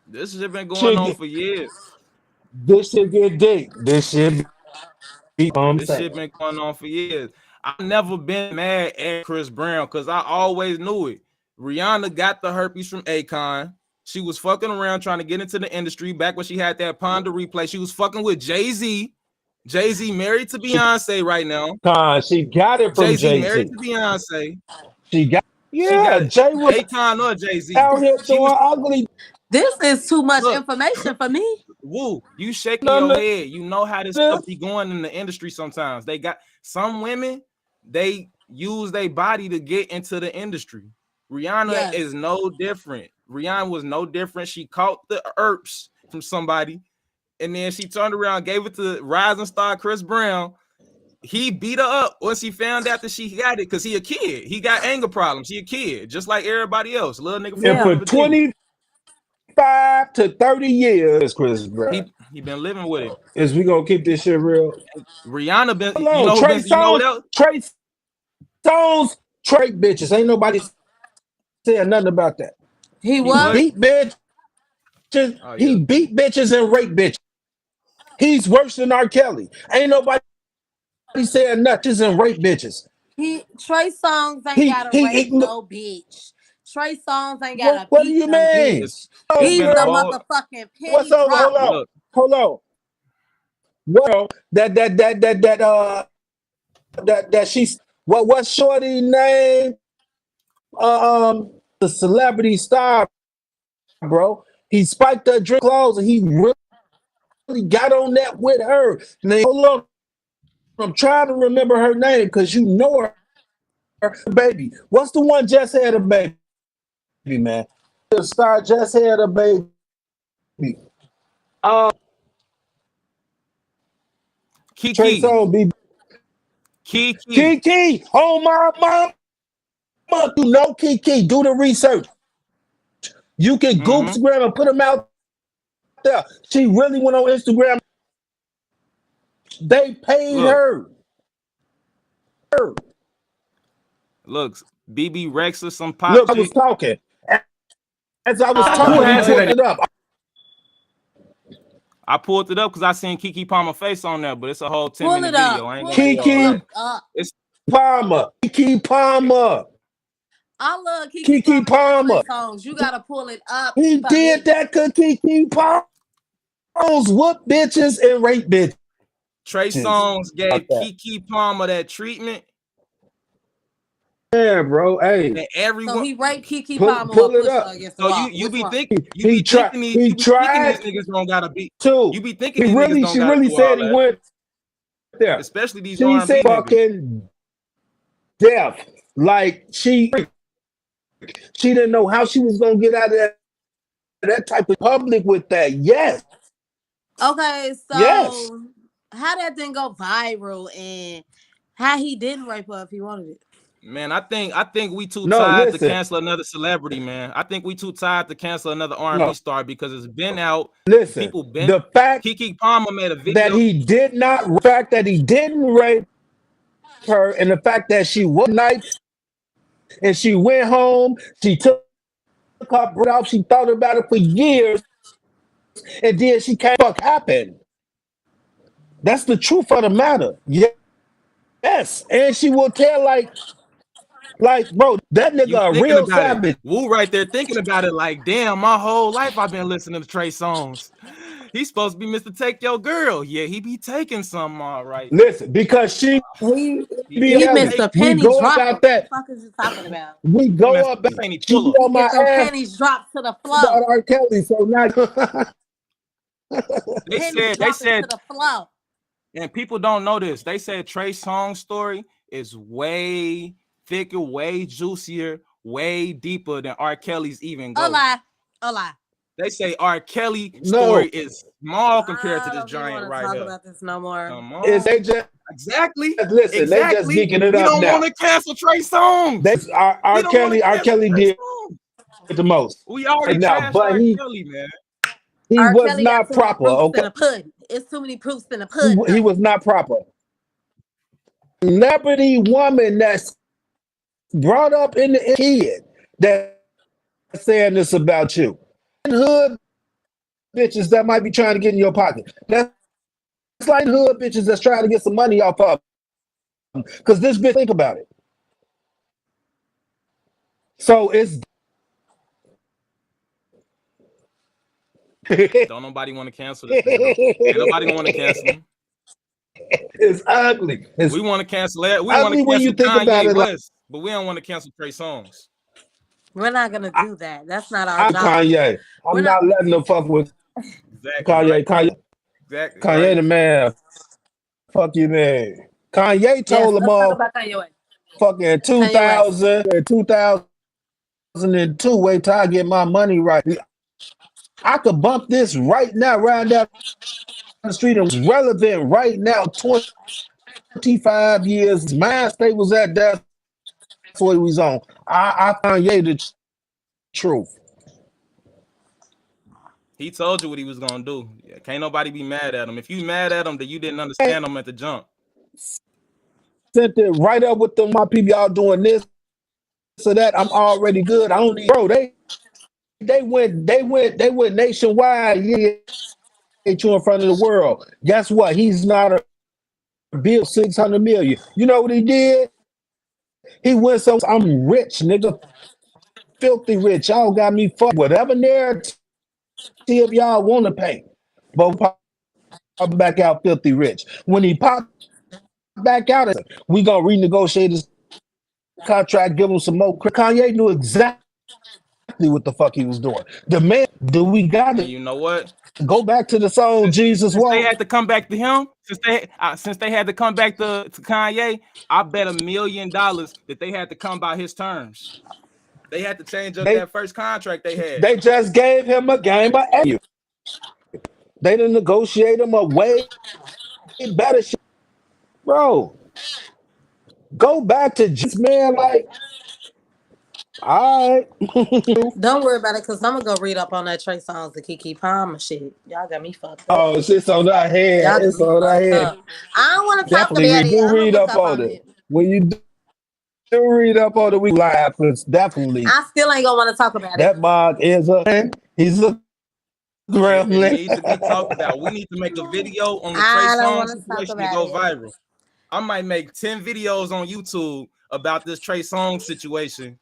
this shit been going she'll on get for years. this shit get deep. This shit be what I'm This shit saying. been going on for years. I never been mad at Chris Brown because I always knew it. Rihanna got the herpes from Akon. She was fucking around trying to get into the industry back when she had that Ponder replay. She was fucking with Jay-Z. Jay-Z married to She Beyonce right now. she got it from Jay-Z married Jay-Z. to Beyonce. She got She yeah, got Jay was Akon or Jay-Z. out here She was doing ugly. This is too much look. information for me. Woo, you shaking None your of head. You know how this stuff this, be going in the industry sometimes. They got some women, they use their body to get into the industry. Rihanna Yes. is no different. Rihanna was no different. She caught the herpes from somebody, and then she turned around, gave it to rising star Chris Brown. He beat her up once he found out that she got it because he a kid. He got anger problems. He a kid, just like everybody else. Little nigga from and for Yeah. Virginia. 25 to 30 years, Chris Brown. He been living with it. Is we gonna keep this shit real? Rihanna been, Hold you on, know who been, you know what else? Trey Songz, Trey bitches. Ain't nobody saying nothing about that. He He He what? what? beat bitches. Oh He yeah. beat bitches and rape bitches. He's worse than R. Kelly. Ain't nobody saying nothing and rape bitches. Trey Songz ain't gotta rape no bitch. Trey Songz ain't gotta what do beat you no mean? bitch. It's He's been the bold. motherfucking What's penny over? drop. Hold on. Well, that she's what's Shorty name? The celebrity star, bro. He spiked her drink clothes and he really got on that with her. Now, hold on. I'm trying to remember her name because you know her, baby. What's the one just had a baby, man? The star just had a baby. Trey Kiki. Songz be Kiki. Kiki. Oh my mama. You know Kiki. Do the research. You can Google Instagram and put them out there. She really went on Instagram. They paid her. Look, BB Rex or some pop Look, I was shit. talking. As I was Who talking, has I it? pulled it up. I pulled it up because I seen Kiki Palmer face on there, but it's a whole 10-minute Pull it video. up. I ain't Pull gonna it do all Kiki that. up. It's Palmer. Kiki Palmer. I love Kiki Kiki Palmer. Palmer. Songs. You gotta pull it up. He did that because Kiki Palmer whoop bitches and rape bitches. Trey Songz gave Kiki Palmer that treatment. Yeah, bro. Hey. And everyone, so he raped Kiki Palmer pull or it pushed up. her against the so wall. you be one? thinking He tried these niggas don't gotta be too. You be thinking these niggas don't She gotta really do said all he that. went there. Especially these She R&B said niggas. fucking deaf. Like she didn't know how she was gonna get out of that type of public with that. Yes. Okay, so Yes. how that didn't go viral and how he didn't rape her if he wanted it? Man, I think we too No, tired to listen. cancel another celebrity, man. I think we too tired to cancel another R&B star because it's been out. Listen, People been the fact Kiki Palmer made a video that he didn't rape her, and the fact that she was nice and she went home, she took her breath off, she thought about it for years, and then she can't fuck happen. That's the truth of the matter. Yes. And she will tell like, bro, that you nigga a thinking real about it. savage. Woo right there thinking about it like, damn, my whole life I've been listening to Trey Songz. He's supposed to be Mr. Take Your Girl. Yeah, he be taking some all right. Listen, because she He be missed a we penny go drop. about that. What the fuck is you talking about? We go about penny she be puller. on my Get them ass pennies dropped to the floor. about R. Kelly. So now they said to the floor. And people don't know this. They said Trey Songz story is way thicker, way juicier, way deeper than R. Kelly's even goes. A lie. They say R. Kelly story is small compared to I this don't even giant want to right talk here. about this no more. Come on. is they just Exactly. listen, they just geeking it we up don't now. want to cancel Trey Songz. R. Kelly did the most. We already now, trashed but R. Kelly, man. he R. was Kelly not got too many proper. proofs Okay. in a pudding. It's too many proofs in a pudding. He was not proper. Celebrity woman that's brought up in the kid that's saying this about you. Hood bitches that might be trying to get in your pocket. That's like hood bitches that's trying to get some money off of them. Because this bitch, think about it. So it's Don't nobody want to cancel this nigga. Ain't nobody gonna want to cancel him. It's ugly. We want to cancel it. We want ugly to when you cancel think about Kanye it. West, but we don't want to cancel Trey Songz. We're not gonna do that. That's not our I'm job. Kanye. I'm not letting them fuck with Exactly. Kanye. Right. Kanye. Exactly. Kanye Right. the man. Fuck you, man. Kanye told them let's all. talk about Kanye West. Fucking 2002. Wait till I get my money right. I could bump this right now, right down the street, and it's relevant right now. 25 years. Mine state was at that's what he was on. I found the truth. He told you what he was gonna do. Yeah, can't nobody be mad at him. If you mad at him, then you didn't understand him at the jump. Sent it right up with them. My people, y'all doing this, so that I'm already good. I don't need, bro. They went nationwide. Yeah, you in front of the world. Guess what? He's not a bill 600 million. You know what he did? He went so I'm rich, nigga, filthy rich. Y'all got me fucked. Whatever narrative y'all want to paint, but pop back out filthy rich. When he popped back out, we gonna renegotiate his contract, give him some more. Kanye knew exactly what the fuck he was doing. The man, do we got And to you know what? go back to the song Jesus Since they Walk? had to come back to him, since they had to come back to Kanye, I bet $1 million that they had to come by his terms. They had to change up They that first contract they had. they just gave him a game of A. They didn't negotiate him a way better shit. Bro, go back to just man, like, all right. Don't worry about it, cause I'm gonna go read up on that Trey Songz and Keke Palmer shit. Y'all got me fucked up. Oh, it's on our head. Y'all got It's me on our fucked head. up. I don't want to talk Definitely, about we it. do I'm gonna read look up up on on it. it. When you do read up on it, we laugh. It's definitely I still ain't gonna want to talk about it. that mod is he's a It gremlin. needs to be talked about. We need to make a video on the Trey I don't Songz want to talk situation to about go it. viral. I might make 10 videos on YouTube about this Trey Songz situation.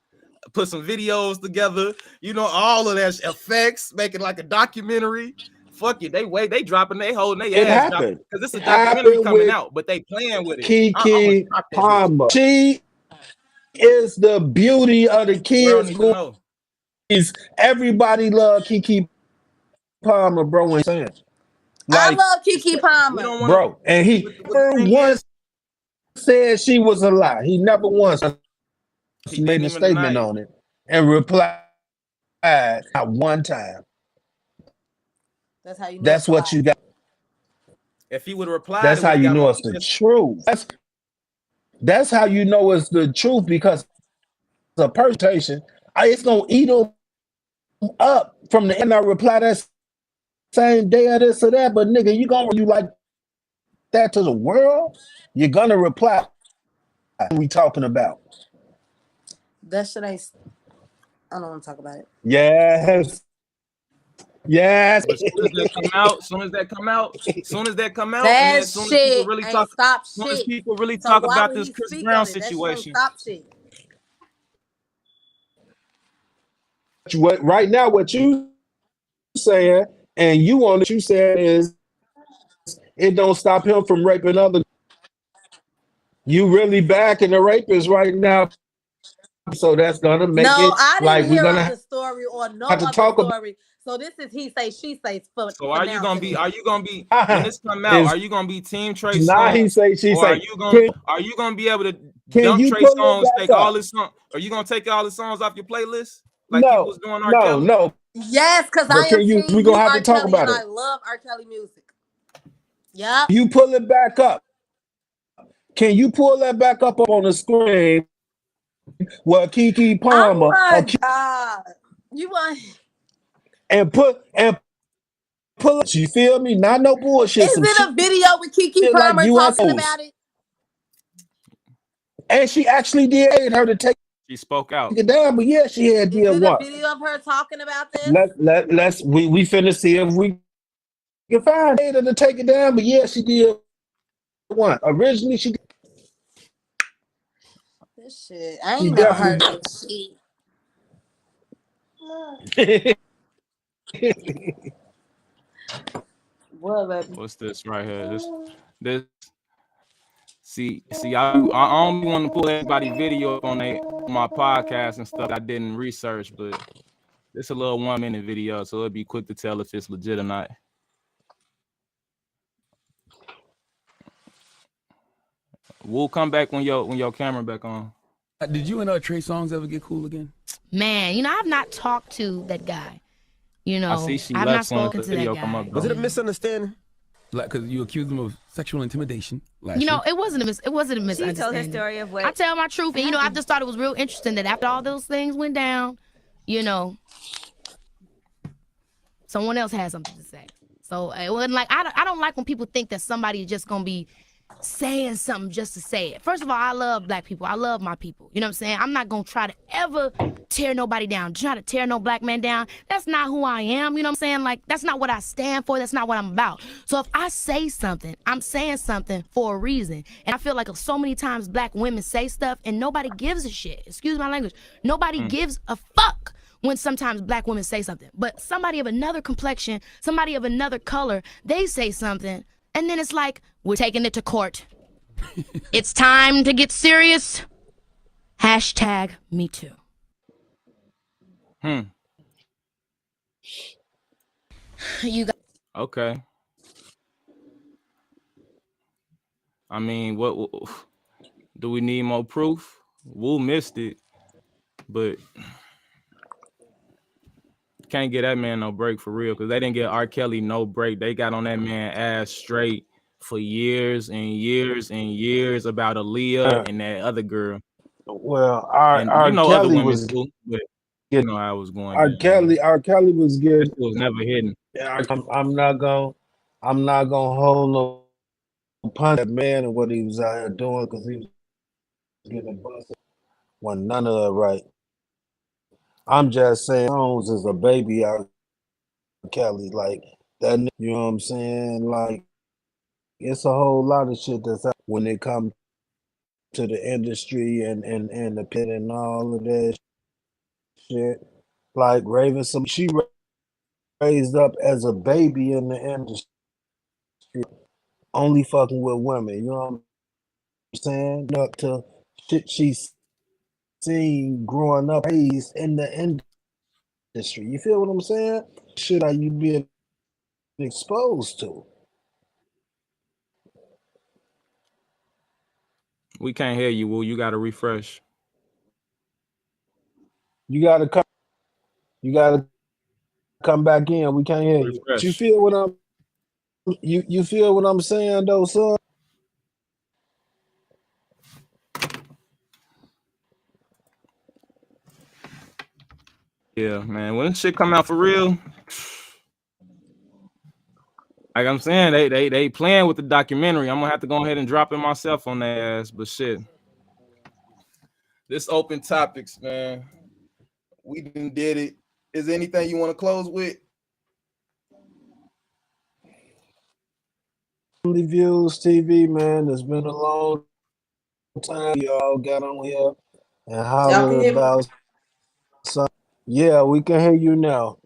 Put some videos together, all of that effects, make it like a documentary. Fuck it, they dropping, they holding their It ass dropping happened. because it's a It documentary happened coming with out, but they playing with it. I'm gonna Keke drop that bitch. Palmer. She is the beauty of the The world kids' need to know. movies. Everybody love Keke Palmer, bro. And saying I like, love Keke We Palmer. don't want to. bro, and he What the never thing once is, said she was a lie. He never once he made didn't a even deny statement it. on it and replied not one time. That's how you know it's That's a what lie. you got. If he would have replied, That's it how would have you got know more it's the attention. truth. That's how you know it's the truth because the person, it's gonna eat them up from the end. I reply that same day or this or that, but nigga, you like that to the world? You're gonna reply. What we talking about? That shit ain't. I don't want to talk about it. Yes, yes. But soon as that come out, and then That as soon as people shit really ain't talk, stop soon as shit. people really So talk why about would this he Chris speak Brown on it? That shit ain't situation, stop shit. What right now? What you saying? And you saying is it don't stop him from raping other. You really backing the rapist right now, so that's gonna No, make it I like didn't we're hear of gonna the story or know have to of the talk about. story. So this is he say she say so for now to me. are you gonna be when this come out? Is Are you gonna be Team Trey now he Songz, say she or say are can you gonna be able to can dump you Trey pull it Songz, back take all up? his songs? Are you gonna take all his songs off your playlist like you No, was doing R. no, Kelly? no. Yes, because I But am can you? team We gonna you have R. to talk Kelly and about I it. love R. Kelly music. Yep. You pull it back up. Can you pull that back up on the screen? Well, Keke Oh Palmer my God. You want and pull it. You feel me? Not no bullshit. is Some it shit a video with Keke like Palmer talking UFOs. about it? And she actually did her to take She spoke out. it down, but yeah, she had Is did it a what? video of her talking about this? Let's we finna see if we can find her to take it down, but yeah, she did what? Originally she This shit. I she ain't never heard definitely this shit. What, baby? What's this right here? This. See, I only want to pull everybody video up on my podcast and stuff. I didn't research, but it's a little 1-minute video, so it'll be quick to tell if it's legit or not. We'll come back when your camera back on. Did you and Trey Songz ever get cool again? Man, I've not talked to that guy. I see she I've left not soon as spoken the to that video guy. come up. Was it a misunderstanding? Like, because you accused him of sexual intimidation last year. It wasn't a misunderstanding. She told her story of what I tell my truth, and I just thought it was real interesting that after all those things went down, someone else had something to say. So it wasn't like I don't like when people think that somebody is just gonna be saying something just to say it. First of all, I love black people. I love my people. You know what I'm saying? I'm not gonna try to ever tear nobody down, try to tear no black man down. That's not who I am. You know what I'm saying? Like, that's not what I stand for. That's not what I'm about. So if I say something, I'm saying something for a reason. And I feel like so many times black women say stuff and nobody gives a shit. Excuse my language. Nobody gives a fuck when sometimes black women say something. But somebody of another complexion, somebody of another color, they say something, and then it's like, we're taking it to court. It's time to get serious. Hashtag me too. You got Okay. I mean, what do we need more proof? Wu missed it, but can't get that man no break for real, because they didn't get R. Kelly no break. They got on that man ass straight for years and years and years about Aaliyah and that other girl. Well, And you R. know other Kelly women was too, but you good. know how it was going down, man. R. Kelly was That good. shit was never hidden. Yeah, I'm not gonna hold no punch that man and what he was out here doing because he was getting busted. When none of that right. I'm just saying, Jones is a baby R. Kelly, like that. You know what I'm saying? Like it's a whole lot of shit that's out when it comes to the industry and the pit and all of that shit. Like Raven, she raised up as a baby in the industry, only fucking with women. You know what I'm saying? Up to shit she's seen growing up, raised in the industry. You feel what I'm saying? Shit are you being exposed to? We can't hear you, Wu. You got to refresh. You gotta come. You gotta come back in. We can't hear you. You Refresh. feel what I'm? You feel what I'm saying though, son? Yeah, man. When shit come out for real, like I'm saying, they playing with the documentary. I'm gonna have to go ahead and drop it myself on their ass. But shit, this open topics, man. We did it. Is there anything you want to close with? Family Views TV, man. It's been a long time. Y'all got on here and Y'all can holler hear me? about something. Yeah, we can hear you now.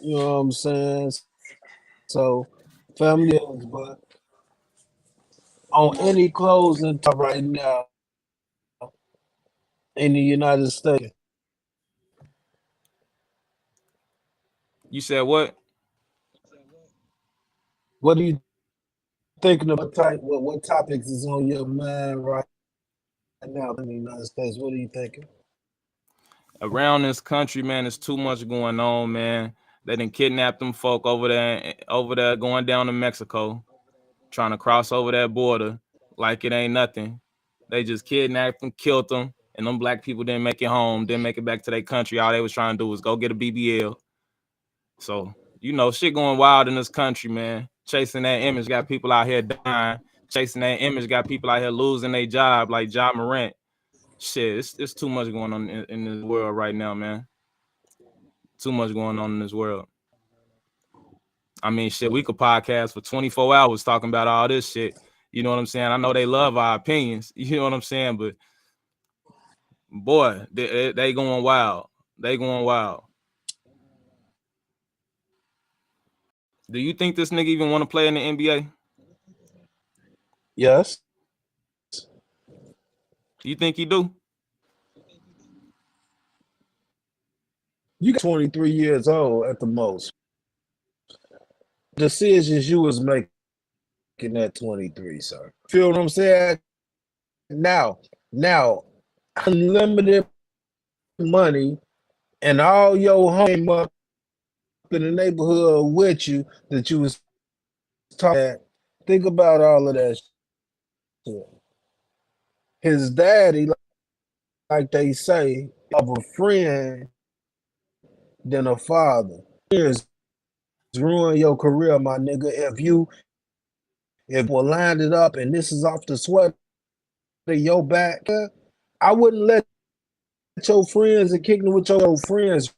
You know what I'm saying? So, family Views, but on any closing top right now in the United States, You said what? what are you thinking of? What topics is on your mind right now in the United States? What are you thinking? Around this country, man, there's too much going on, man. They done kidnapped them folk over there going down to Mexico, trying to cross over that border like it ain't nothing. They just kidnapped them, killed them, and them black people didn't make it home, didn't make it back to their country. All they was trying to do was go get a BBL. So, you know, shit going wild in this country, man. Chasing that image got people out here dying. Chasing that image got people out here losing their job, like Ja Morant. Shit, it's too much going on in this world right now, man. Too much going on in this world. I mean, shit, we could podcast for 24 hours talking about all this shit. You know what I'm saying? I know they love our opinions. You know what I'm saying? But boy, they going wild. They going wild. Do you think this nigga even want to play in the NBA? Yes. You think he do? You got 23 years old at the most. Decisions you was making at 23, sir. Feel what I'm saying? Now, unlimited money and all your home up in the neighborhood with you that you was talking at. Think about all of that shit. His daddy, like they say, of a friend than a father. Years ruin your career, my nigga. If you if we lined it up and this is off the sweat of your back, I wouldn't let your friends and kicking with your friends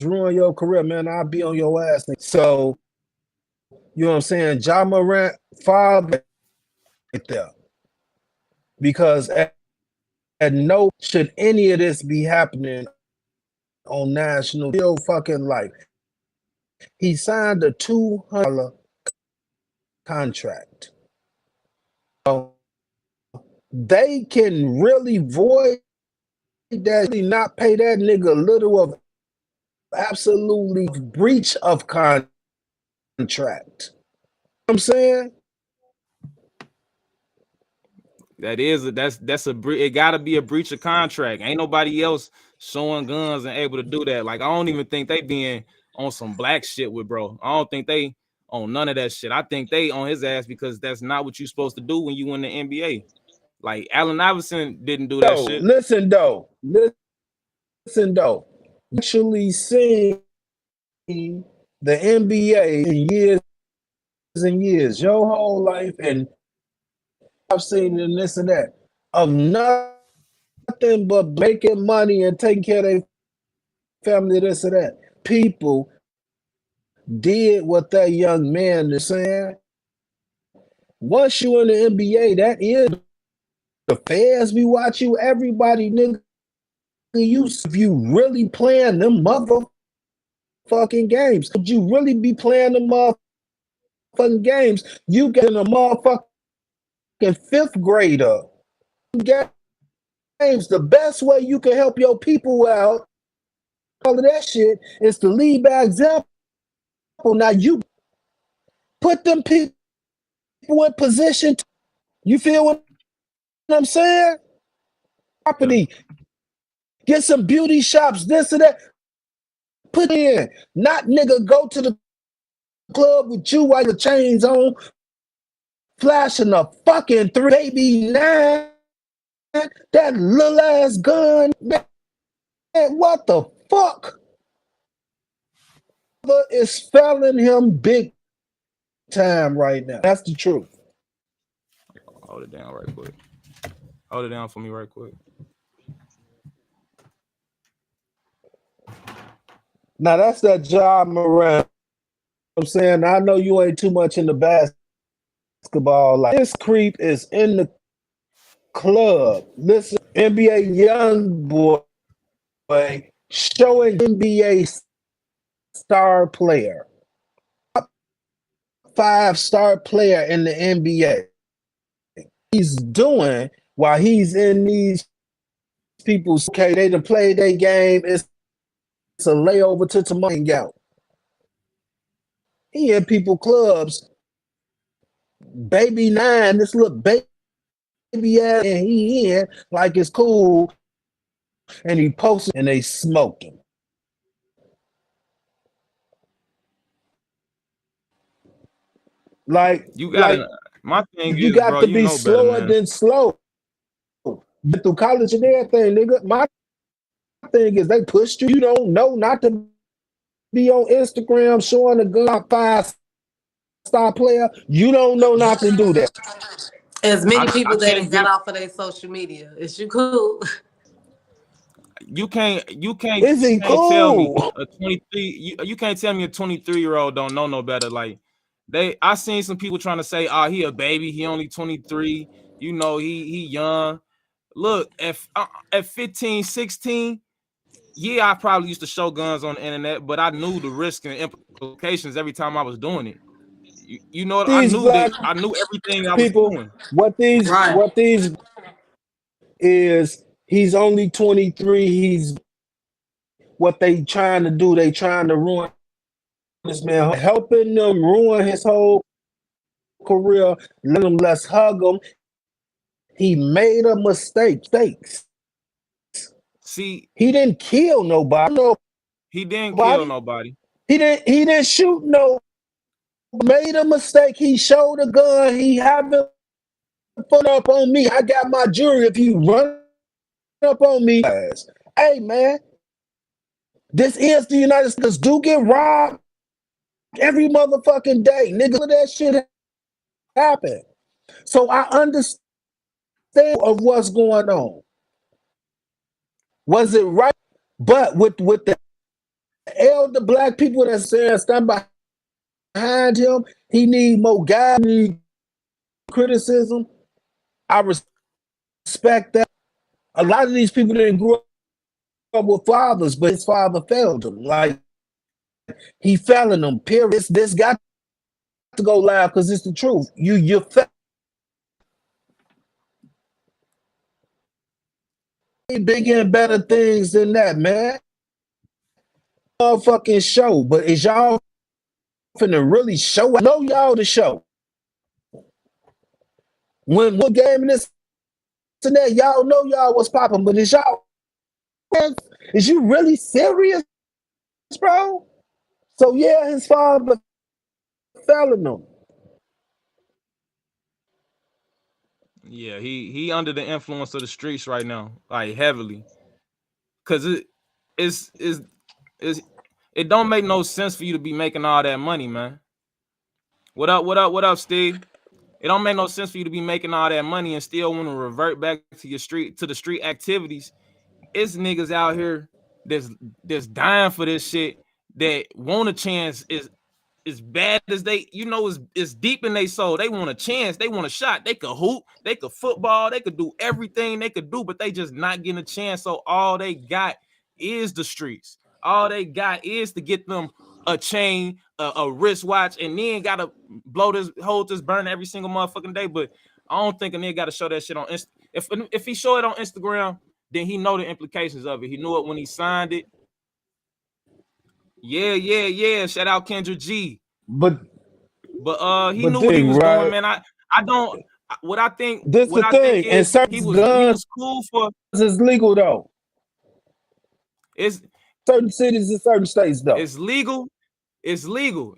ruin your career, man. I'll be on your ass. So, you know what I'm saying? Ja Morant, father right there. Because at no should any of this be happening on national real fucking life. He signed a $200 contract. So they can really void that, really not pay that nigga a little of absolutely breach of contract. You know what I'm saying? That's a it gotta be a breach of contract. Ain't nobody else showing guns and able to do that. Like, I don't even think they being on some black shit with bro. I don't think they on none of that shit. I think they on his ass because that's not what you're supposed to do when you in the NBA. Like, Allen Iverson didn't do that shit. Listen though. Actually seeing the NBA in years and years, your whole life, and I've seen in this and that of nothing but making money and taking care of their family, this and that. People did what that young man is saying. Once you in the NBA, that is the fans be watch you. Everybody, nigga, if you really playing them motherfucking games, could you really be playing them motherfucking games? You get a motherfucking fifth grader games. The best way you can help your people out, all of that shit, is to lead by example. Now you put them people in position. You feel what I'm saying? Property. Get some beauty shops, this and that. Put in. Not nigga go to the club with you while your chains on, flashing a fucking 389. That little ass gun. Man, what the fuck? Is failing him big time right now. That's the truth. Hold it down right quick. Hold it down for me right quick. Now that's that Ja Morant. I'm saying, I know you ain't too much in the basketball. Like, this creep is in the club. Listen, NBA young boy showing NBA star player, top 5-star player in the NBA. He's doing while he's in these people's, okay, they done played their game. It's a layover to tomorrow and out. He in people clubs, baby 9, this little baby ass, and he in like it's cool, and he posting and they smoking. Like, You gotta, my thing you is, got bro, to you be know slower better, than slow. But through college and everything, nigga, my thing is they pushed you. You don't know not to be on Instagram showing a gun 5-star player. You don't know not to do that. As many I people that can't got get. off of their social media. Is you cool? You can't Is he tell me cool? a 23. You can't tell me a 23-year-old don't know no better. Like, I seen some people trying to say, oh, he a baby, he only 23. You know, he young. Look, at 15, 16, yeah, I probably used to show guns on the internet, but I knew the risk and implications every time I was doing it. You know, I These knew black everything I was people, doing. what these is, he's only 23. He's what they trying to do. They trying to ruin this man, helping them ruin his whole career. Let him, let's hug him. He made a mistake. See, he didn't kill nobody. He didn't kill nobody. He didn't shoot no. Made a mistake. He showed a gun. He haven't put up on me. I got my jury. If you run up on me, hey man, this is the United States. Do get robbed every motherfucking day, nigga. That shit happened. So I understand of what's going on. Was it right? But with the elder black people that saying stand behind him, he need more guidance, need criticism. I respect that. A lot of these people didn't grow up with fathers, but his father failed him. Like he fell in them. Period. This got to go loud because it's the truth. You bigger and better things than that, man. Motherfucking show, but is y'all finna really show? I know y'all the show. When what game this and that, y'all know y'all was popping, but is y'all is you really serious, bro? So yeah, his father failing him. Yeah, he under the influence of the streets right now, like heavily. Cause it's it don't make no sense for you to be making all that money, man. What up, Steve? It don't make no sense for you to be making all that money and still want to revert back to the street activities. It's niggas out here that's dying for this shit that want a chance is as bad as they, it's deep in their soul. They want a chance, they want a shot. They could hoop, they could football, they could do everything they could do, but they just not getting a chance. So all they got is the streets. All they got is to get them a chain, a wristwatch, and then gotta hold this burn every single motherfucking day. But I don't think a nigga gotta show that shit on Insta. If he show it on Instagram, then he know the implications of it. He knew it when he signed it. Yeah. Shout out Kendra G. But he knew what he was doing, man. I don't. What I think. This what the I thing, think is and he guns was cool for. Is legal though. It's certain cities and certain states though. It's legal. It's legal.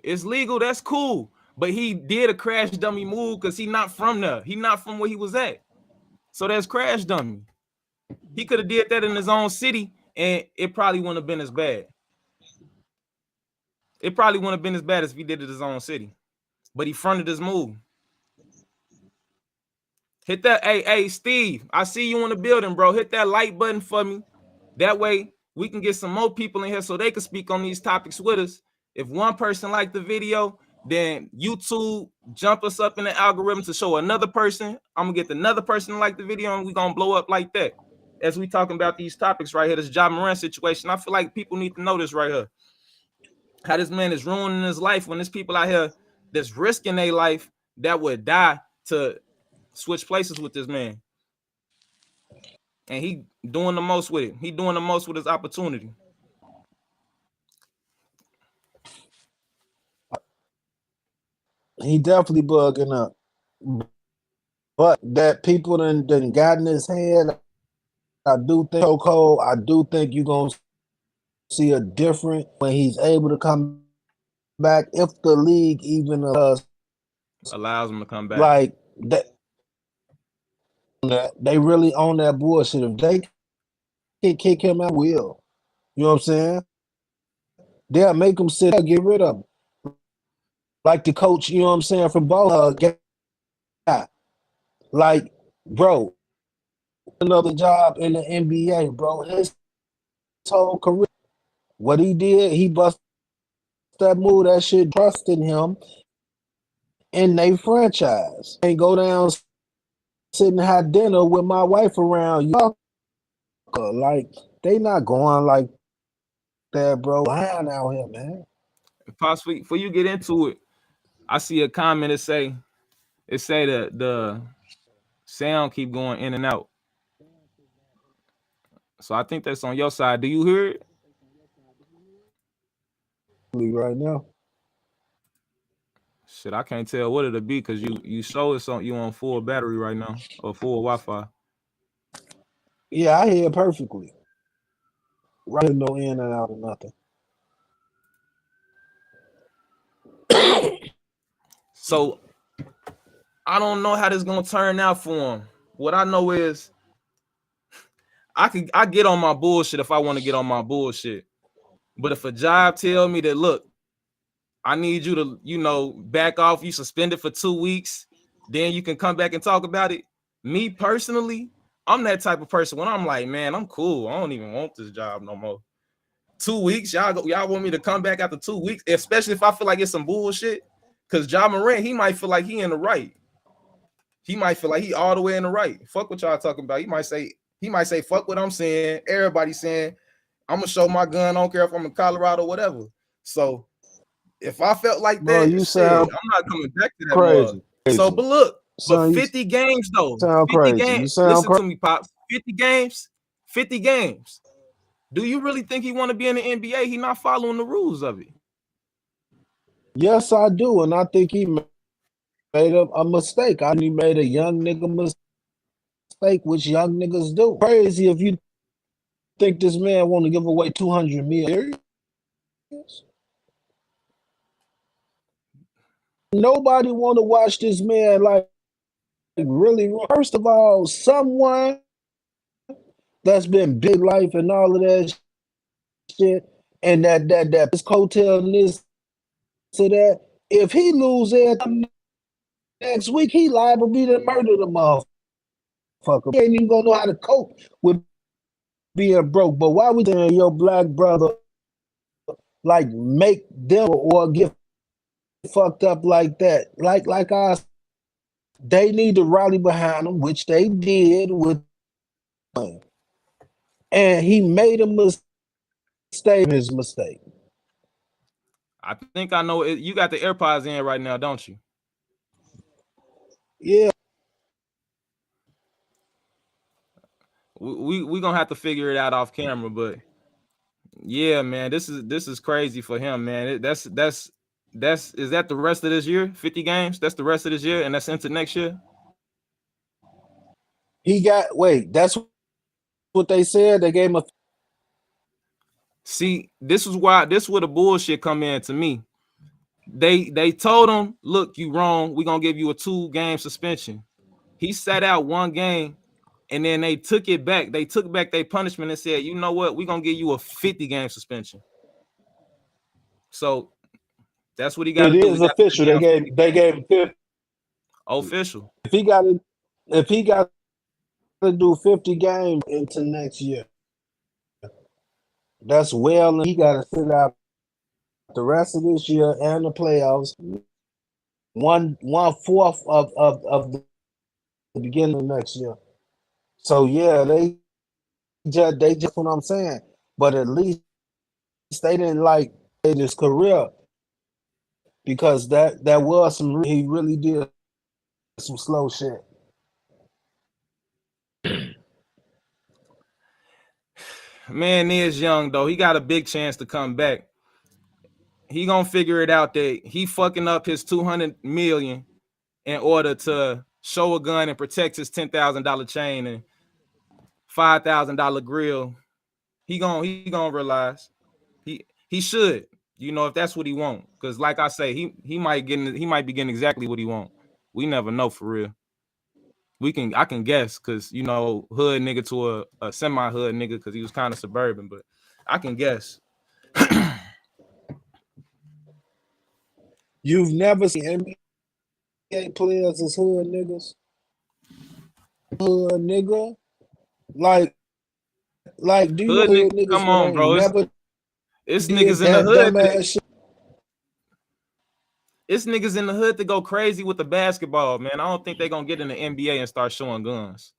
That's cool. But he did a crash dummy move because he not from there. He not from where he was at. So that's crash dummy. He could have did that in his own city, and it probably wouldn't have been as bad. It probably wouldn't have been as bad as if he did it in his own city. But he fronted his move. Hit that. Hey, Steve, I see you in the building, bro. Hit that like button for me. That way we can get some more people in here so they can speak on these topics with us. If one person liked the video, then YouTube jump us up in the algorithm to show another person. I'm gonna get another person to like the video, and we're gonna blow up like that. As we talking about these topics right here, this Ja Morant situation, I feel like people need to know this right here. How this man is ruining his life when there's people out here that's risking their life that would die to switch places with this man. And he doing the most with it. He doing the most with his opportunity. He definitely bugging up. But that people done got in his head, I do think chokehold, I do think you're gonna see a different when he's able to come back, if the league even allows him to come back. Like they really own that bullshit. If they can kick him out, will. You know what I'm saying? They'll make him sit there, get rid of him. Like the coach, you know what I'm saying, from ball guy. Like, bro, another job in the NBA, bro. His whole career. What he did, he busted that move, that shit trusted him in their franchise. And go down, sit and have dinner with my wife around. Like, they not going like that, bro. Lying out here, man. Possibly, before you get into it, I see a comment that say that the sound keep going in and out. So I think that's on your side. Do you hear it? Right now. Shit, I can't tell what it'll be because you show us on you on full battery right now or full Wi-Fi. Yeah, I hear it perfectly. Right, no in and out or nothing. So I don't know how this is gonna turn out for him. What I know is I get on my bullshit if I want to get on my bullshit. But if a job tell me that, look, I need you to, back off, you suspended for 2 weeks, then you can come back and talk about it. Me personally, I'm that type of person when I'm like, man, I'm cool. I don't even want this job no more. 2 weeks, y'all want me to come back after 2 weeks, especially if I feel like it's some bullshit. Cause Ja Morant, he might feel like he in the right. He might feel like he all the way in the right. Fuck what y'all talking about. He might say, fuck what I'm saying. Everybody saying, I'm gonna show my gun. I don't care if I'm in Colorado, whatever. So if I felt like Bro, that, you shit, sound I'm not coming back to that mug. crazy. So, but look, Son, but you 50 games though. sound 50 crazy. games. You sound Listen crazy. to me, Pops. 50 games. 50 games. Do you really think he want to be in the NBA? He not following the rules of it. Yes, I do, and I think he made a mistake. He made a young nigga mistake, which young niggas do. Crazy if you think this man want to give away 200 million. Nobody want to watch this man like really. First of all, someone that's been big life and all of that shit, and that this hotel and this to that. If he lose it next week, he liable to be to murder the motherfucker. He ain't even gonna know how to cope with being broke. But why we saying your black brother like make them or get fucked up like that? Like they need to rally behind him, which they did with him. And he made a mistake. His mistake. I think I know it. You got the AirPods in right now, don't you? Yeah. We gonna have to figure it out off camera, but yeah, man, this is crazy for him, man. That's is that the rest of this year? 50 games? That's the rest of this year, and that's into next year. That's what they said. They gave him a. See, this is where the bullshit come in to me. They told him, look, you wrong. We're gonna give you a 2-game suspension. He sat out 1 game, and then they took it back. They took back their punishment and said, you know what? We're gonna give you a 50-game suspension. So that's what he got to do. It is official. They gave him 50. Official. If he got to do 50 games into next year, that's well, and he got to sit out the rest of this year and the playoffs. 1/4 of the beginning of next year. So yeah, they just what I'm saying. But at least they didn't like his career because that was he really did some slow shit. Man is young though. He got a big chance to come back. He gonna figure it out that he fucking up his 200 million in order to show a gun and protect his $10,000 chain and $5,000 grill. He gonna realize he should, if that's what he want. Because like I say, he might be getting exactly what he want. We never know for real. I can guess because hood nigga to a semi-hood nigga because he was kind of suburban, but I can guess. You've never seen NBA players as hood niggas? Hood nigga? Like do you hood hood nigga, niggas come on, bro. It's niggas in the hood. It's niggas in the hood to go crazy with the basketball, man. I don't think they're gonna get in the NBA and start showing guns.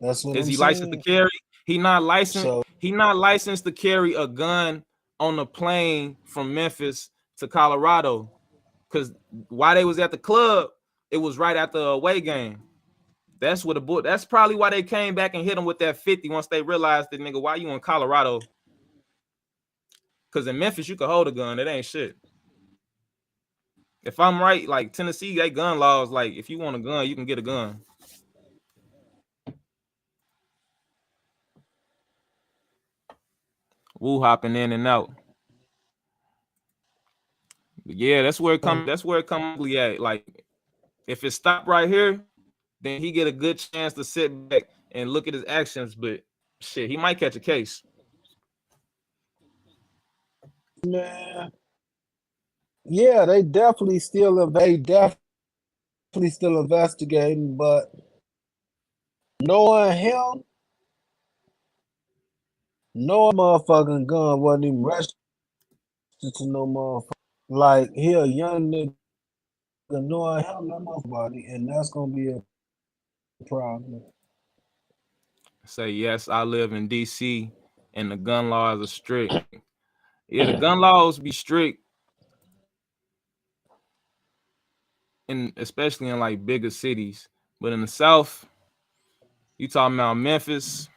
That's what Is I'm he saying. licensed to carry? He not licensed. He not licensed to carry a gun on the plane from Memphis to Colorado. Because while they was at the club, it was right after the away game. That's probably why they came back and hit him with that 50 once they realized that nigga, why you in Colorado? Because in Memphis you could hold a gun. It ain't shit. If I'm right, like Tennessee, they gun laws, like if you want a gun, you can get a gun. Woo hopping in and out. But yeah, that's where it comes. That's where it comes at. Like, if it stopped right here, then he get a good chance to sit back and look at his actions. But shit, he might catch a case. Man, yeah, they definitely still still investigating, but knowing him, knowing motherfucking gun wasn't even registered to no motherfucker. Like, he a young nigga knowing him, that motherfucker, and that's gonna be a problem. Say yes, I live in DC and the gun laws are strict. Yeah, the gun laws be strict, and especially in like bigger cities. But in the South, you talking about Memphis,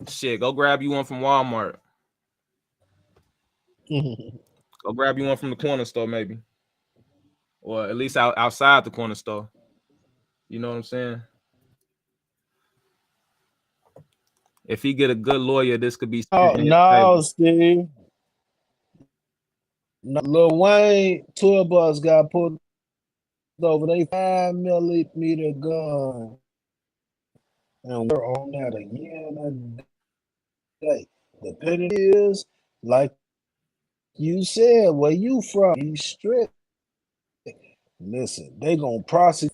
shit, go grab you one from Walmart. Go grab you one from the corner store, maybe. Or at least outside the corner store. You know what I'm saying? If he get a good lawyer, this could be Oh, something in his favor. no, Steve. No, Lil Wayne tour bus got pulled over. They 5mm gun, and we're on that a year and a day. The penalty is, like you said, where you from? He's strict. Listen, they gonna prosecute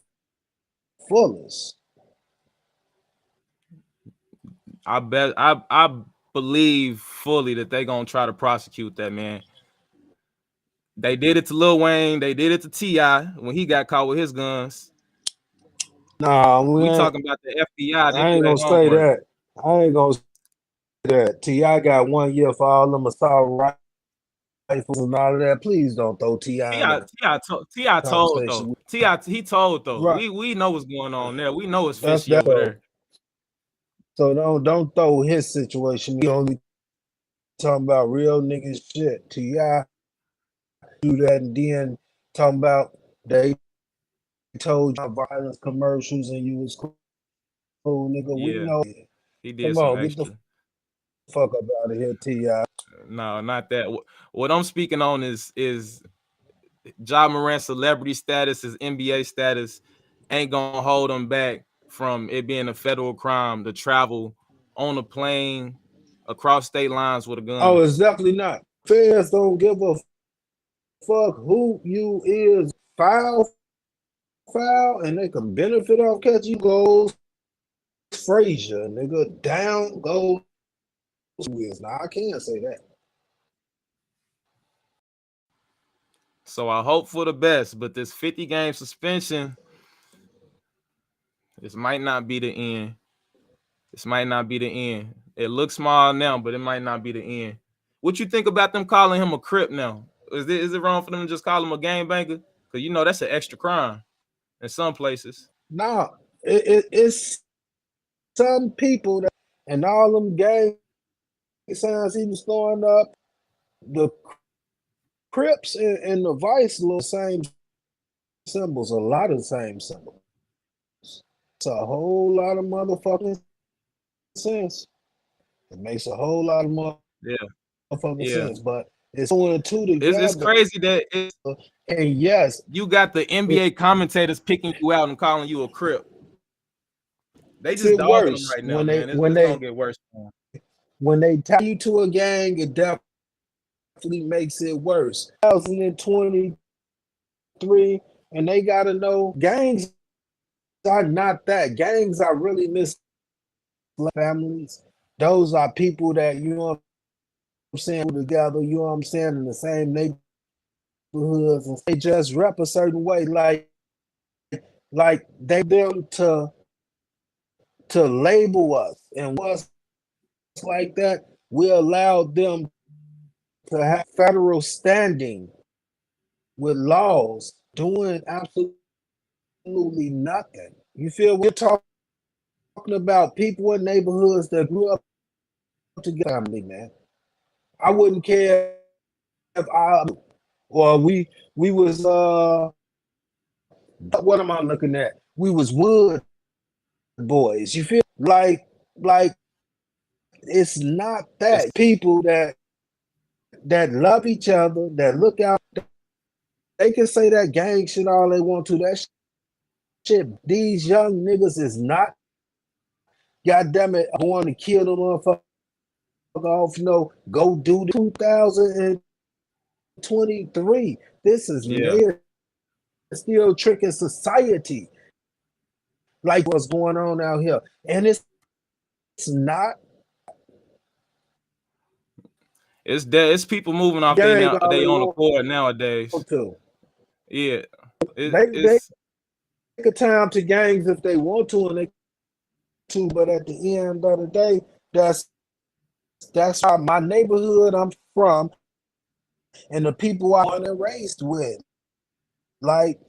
fullest. I believe fully that they gonna try to prosecute that man. They did it to Lil Wayne. They did it to T.I. when he got caught with his guns. Nah, We talking about the FBI. They I do ain't their gonna say homework. that. I ain't gonna say that. T.I. got 1 year for all them assault rifles and all of that. Please don't throw T.I. in the T.I. told though. conversation. T.I. he told though. Right. We know what's going on there. We know it's That's fishy over there. So don't throw his situation. We only talking about real nigga shit. T.I. do that, and then talking about they told you violence commercials and you was cool, nigga. We Yeah, know. he did Come some on, get the extra. fuck up out of here, T.I. No, not that. What I'm speaking on is Ja Morant's celebrity status, his NBA status, ain't gonna hold him back from it being a federal crime to travel on a plane across state lines with a gun. Oh, it's definitely not. Fans don't give a fuck who you is. Foul, and they can benefit off catching goals. Frazier, nigga, down goes. Now I can't say that. So I hope for the best, but this 50-game suspension, this might not be the end. This might not be the end. It looks small now, but it might not be the end. What you think about them calling him a Crip now? Is it wrong for them to just call him a game banker? Because you know that's an extra crime in some places. Nah, it's some people that, and all them gang signs he was throwing up, the Crips and the Vice, little same symbols, a lot of the same symbols. It's a whole lot of motherfucking sense. It makes a whole lot of motherfucking sense, but it's one two together. It's crazy that and yes, you got the NBA commentators picking you out and calling you a Crip. They just dogging them right now, man. It's gonna get worse. When they tie you to a gang, it definitely makes it worse. 2023, and they gotta know gangs are not that. Gangs are really families. Those are people that, you know what I'm saying, together, you know what I'm saying, in the same neighborhoods, and they just rep a certain way, like they them to label us, and what's like that, we allow them to have federal standing with laws doing absolutely nothing. You feel we're talking about people in neighborhoods that grew up together, family, man. I wouldn't care if we was what am I looking at? We was wood boys. You feel like it's not that. People that love each other, that look out, they can say that gang shit all they want to. That shit, these young niggas is not, goddamn it, going to kill the motherfucker off, go do the 2023. This is near still tricking society, like what's going on out here, and it's not. It's people moving off Gang all they they own want accord nowadays. to. Yeah, They it's take a time to gangs if they want to, and they to, but at the end of the day, that's how my neighborhood I'm from and the people I was raised with. Like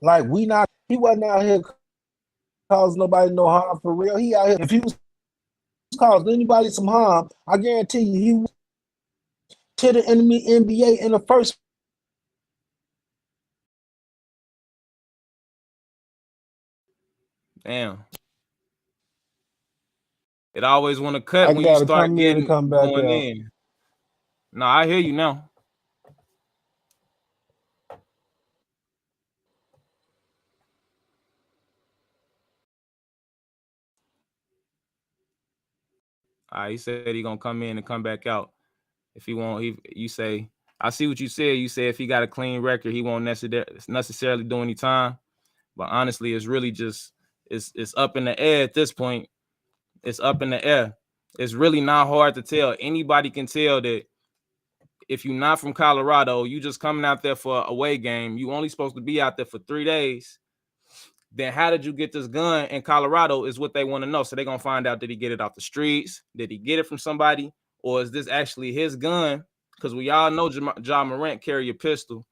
he wasn't out here causing nobody no harm for real. He out here, if he was causing anybody some harm, I guarantee you he was to the enemy NBA in the first. damn. It always want to cut I when you gotta start come in and come back going out. in. No, I hear you now. He said he gonna come in and come back out. If he won't, you say, I see what you said. You said if he got a clean record, he won't necessarily do any time. But honestly, it's really just it's up in the air at this point. It's up in the air. It's really not hard to tell. Anybody can tell that if you're not from Colorado, you just coming out there for a away game. You only supposed to be out there for 3 days. Then how did you get this gun in Colorado is what they want to know. So they're going to find out, did he get it off the streets? Did he get it from somebody? Or is this actually his gun? Because we all know Ja Morant carry a pistol.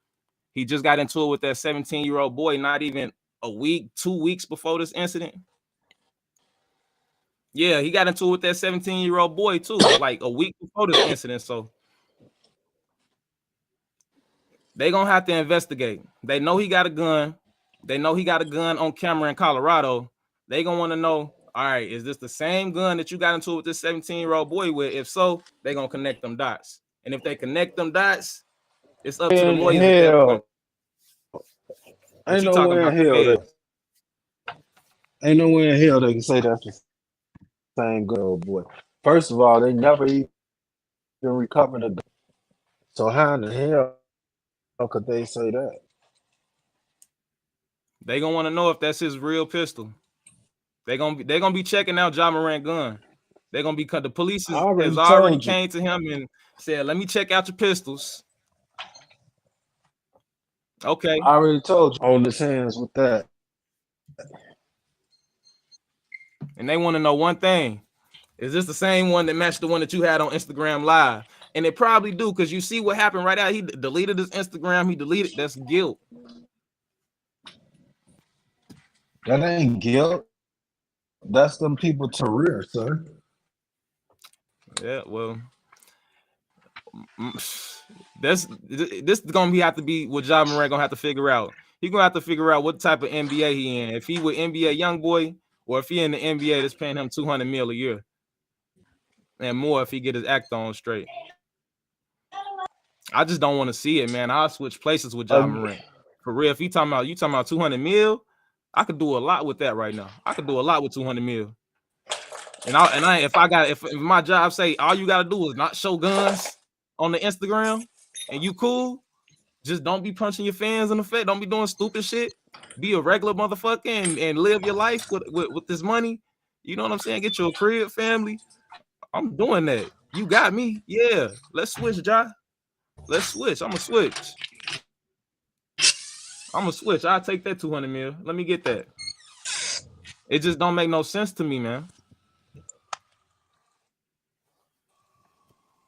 He just got into it with that 17-year-old boy not even a week, 2 weeks before this incident. Yeah, he got into it with that 17-year-old boy too, like a week before this incident. So they going to have to investigate. They know he got a gun. They know he got a gun on camera in Colorado. They going to want to know, all right, is this the same gun that you got into with this 17-year-old boy with? If so, they going to connect them dots. And if they connect them dots, it's up to the In lawyers at that point. What ain't you talking nowhere about? in hell ain't nowhere in hell they can say that's the same girl, boy. First of all, they never even recovered a gun. So how in the hell could they say that? They going to want to know if that's his real pistol. They're gonna be checking out Ja Morant gun. They're gonna be, the police has already came to him and said, let me check out your pistols. Okay. I already told you on his hands with that. And they want to know one thing. Is this the same one that matched the one that you had on Instagram Live? And it probably do, because you see what happened right out. He deleted his Instagram. He deleted. That's guilt. That ain't guilt. That's them people career, sir. Yeah, well, this is gonna have to be what Ja Morant gonna have to figure out. He gonna have to figure out what type of NBA he in. If he with NBA young boy, or if he in the NBA that's paying him $200 million a year and more if he get his act on straight. I just don't want to see it, man. I'll switch places with Ja Morant. For real, if you talking about 200 mil, I could do a lot with that right now. I could do a lot with 200 mil. If my job say all you gotta do is not show guns on the Instagram and you cool, just don't be punching your fans in the face. Don't be doing stupid shit. Be a regular motherfucker and live your life with this money. You know what I'm saying? Get your crib, family. I'm doing that. You got me. Yeah. Let's switch, Ja. Let's switch. I'm gonna switch. I'll take that 200 mil. Let me get that. It just don't make no sense to me, man.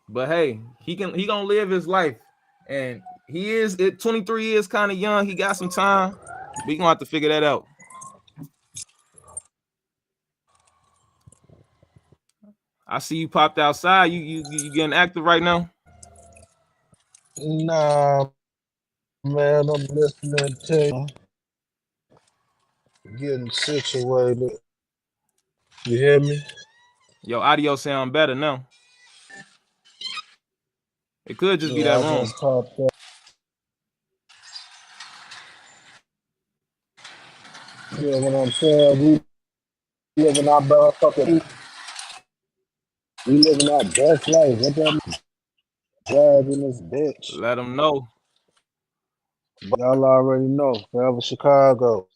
But hey, he gonna live his life, and he is at 23 years, kind of young. He got some time. We gonna have to figure that out. I see you popped outside. You getting active right now? Nah, man, I'm listening to you. Getting situated. You hear me? Your audio sound better now. It could just be Yeah, that I room. just popped up. Yeah, what I'm saying, we living our motherfucking, we living our best life. What that driving this bitch? Let them know. But y'all already know. Forever Chicago.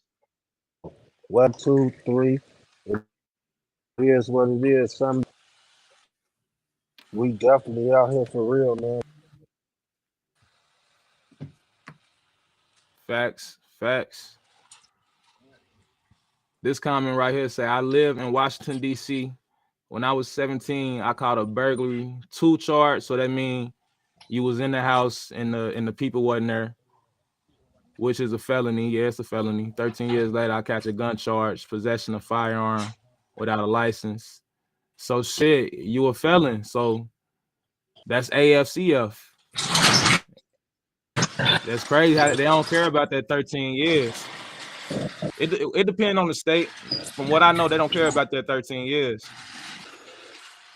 1, 2, 3. It is what it is. We definitely out here for real, man. Facts, facts. This comment right here say, I live in Washington, D.C. When I was 17, I caught a burglary 2 charge. So that means you was in the house and the people wasn't there, which is a felony. Yeah, it's a felony. 13 years later, I catch a gun charge, possession of firearm without a license. So shit, you a felon. So that's AFCF. That's crazy how they don't care about that 13 years. It depends on the state. From what I know, they don't care about that 13 years.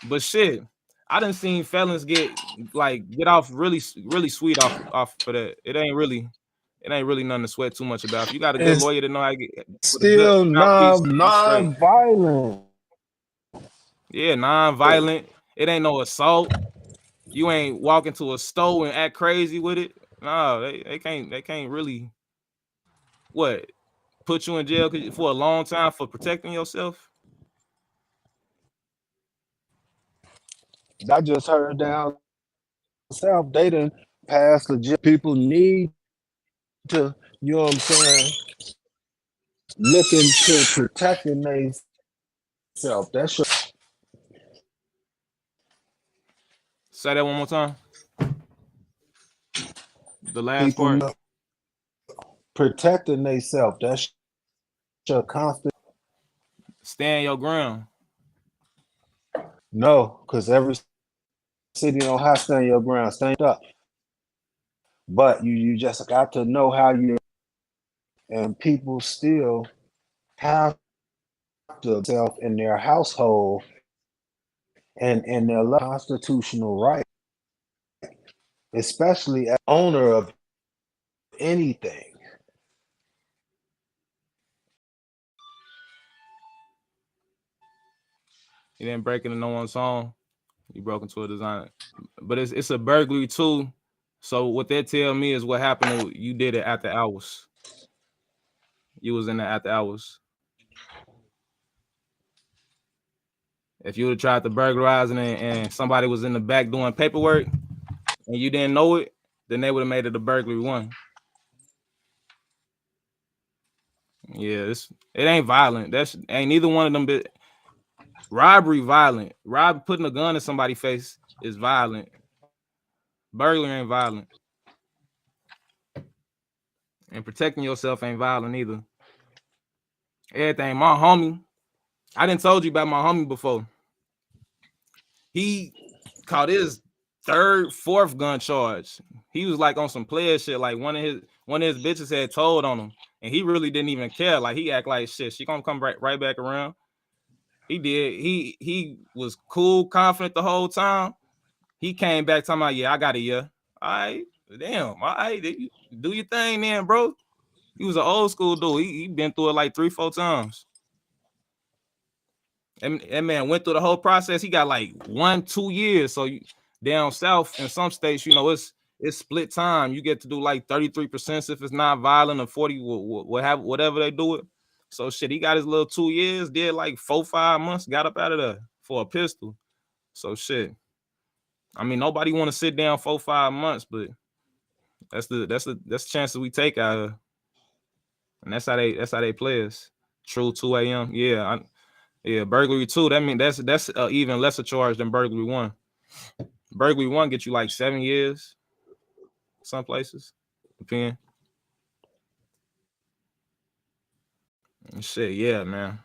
But shit, I done seen felons get off really sweet off of that. It ain't really nothing to sweat too much about. If you got a good It's lawyer to know how to get with a good still mouthpiece, you straight. non-violent. Yeah, non-violent. It ain't no assault. You ain't walking to a store and act crazy with it. No, they can't really put you in jail for a long time for protecting yourself. I just heard down south they done passed legit. People need to, you know what I'm saying, look into protecting themselves. That's your Say that one more time. The last people part. protecting themselves. That's your constant. Stand your ground. No, because every city don't have to stand your ground. Stand up. But you just got to know how you, and people still have to self in their household and in their constitutional right, especially as owner of anything. You didn't break into no one's song. You broke into a design. But it's a burglary too. So what they tell me is what happened. You did it after hours. You was in there after hours. If you would have tried to burglarize and somebody was in the back doing paperwork and you didn't know it, then they would have made it a burglary 1. Yeah, it ain't violent. That's ain't neither one of them. But robbery violent. Putting a gun in somebody's face is violent. Burglary ain't violent. And protecting yourself ain't violent either. Everything. My homie, I didn't told you about my homie before. He caught his 3rd, 4th gun charge. He was like on some player shit. Like one of his bitches had told on him, and he really didn't even care. Like he act like shit. She gonna come right back around. He did. He was cool, confident the whole time. He came back talking about, yeah, I got a year. All right, damn. All right, do your thing then, bro. He was an old school dude. He been through it like 3, 4 times. And that man went through the whole process. He got like 1, 2 years. So down south in some states, it's split time. You get to do like 33% if it's not violent, or 40, whatever they do it. So shit, he got his little 2 years, did like 4, 5 months, got up out of there for a pistol. So shit. I mean, nobody want to sit down 4, 5 months, but that's the chances we take out of. And that's how they play us. True 2 a.m. Yeah. Yeah, burglary 2. That mean that's even lesser charge than burglary 1. Burglary 1 get you like 7 years. Some places, depend. And shit, yeah, man.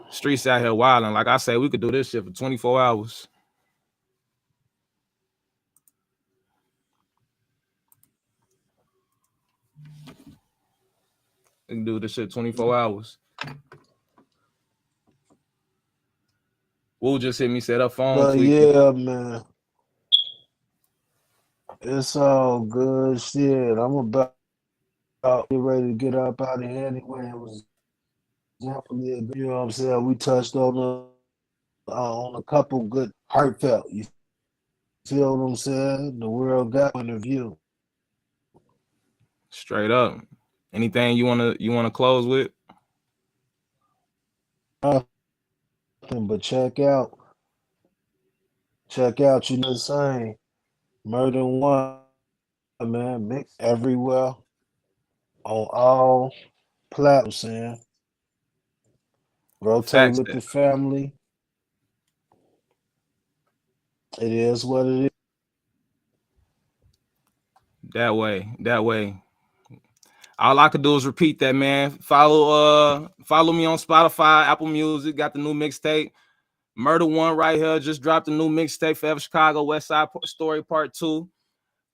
Streets out here wilding. Like I say, we could do this shit for 24 hours. We can do this shit 24 hours. Will just hit me, said her phone But tweaking. yeah, man, it's all good shit. I'm about get ready to get up out of here anyway. It was definitely a good, you know what I'm saying. We touched on a couple good heartfelt. You feel what I'm saying? The world got point of view. Straight up. Anything you wanna close with? Nothing but check out, you know the same. Murder One, man, mix everywhere on all platforms, man. Rotate Facts. with the family. It is what it is. That way. All I could do is repeat that, man. Follow me on Spotify, Apple Music. Got the new mixtape. Murder One right here. Just dropped a new mixtape, Forever Chicago, West Side Story Part 2.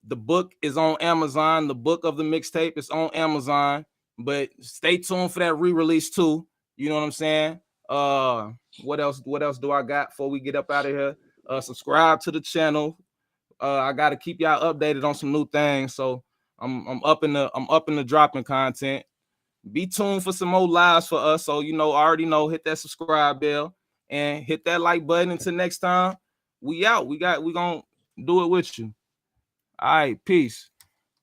The book is on Amazon. The book of the mixtape is on Amazon. But stay tuned for that re-release too. You know what I'm saying? What else do I got before we get up out of here? Subscribe to the channel. I gotta keep y'all updated on some new things. So I'm up in the dropping content. Be tuned for some more lives for us. So already know, hit that subscribe bell and hit that like button. Until next time, we out. We gonna do it with you. All right, peace.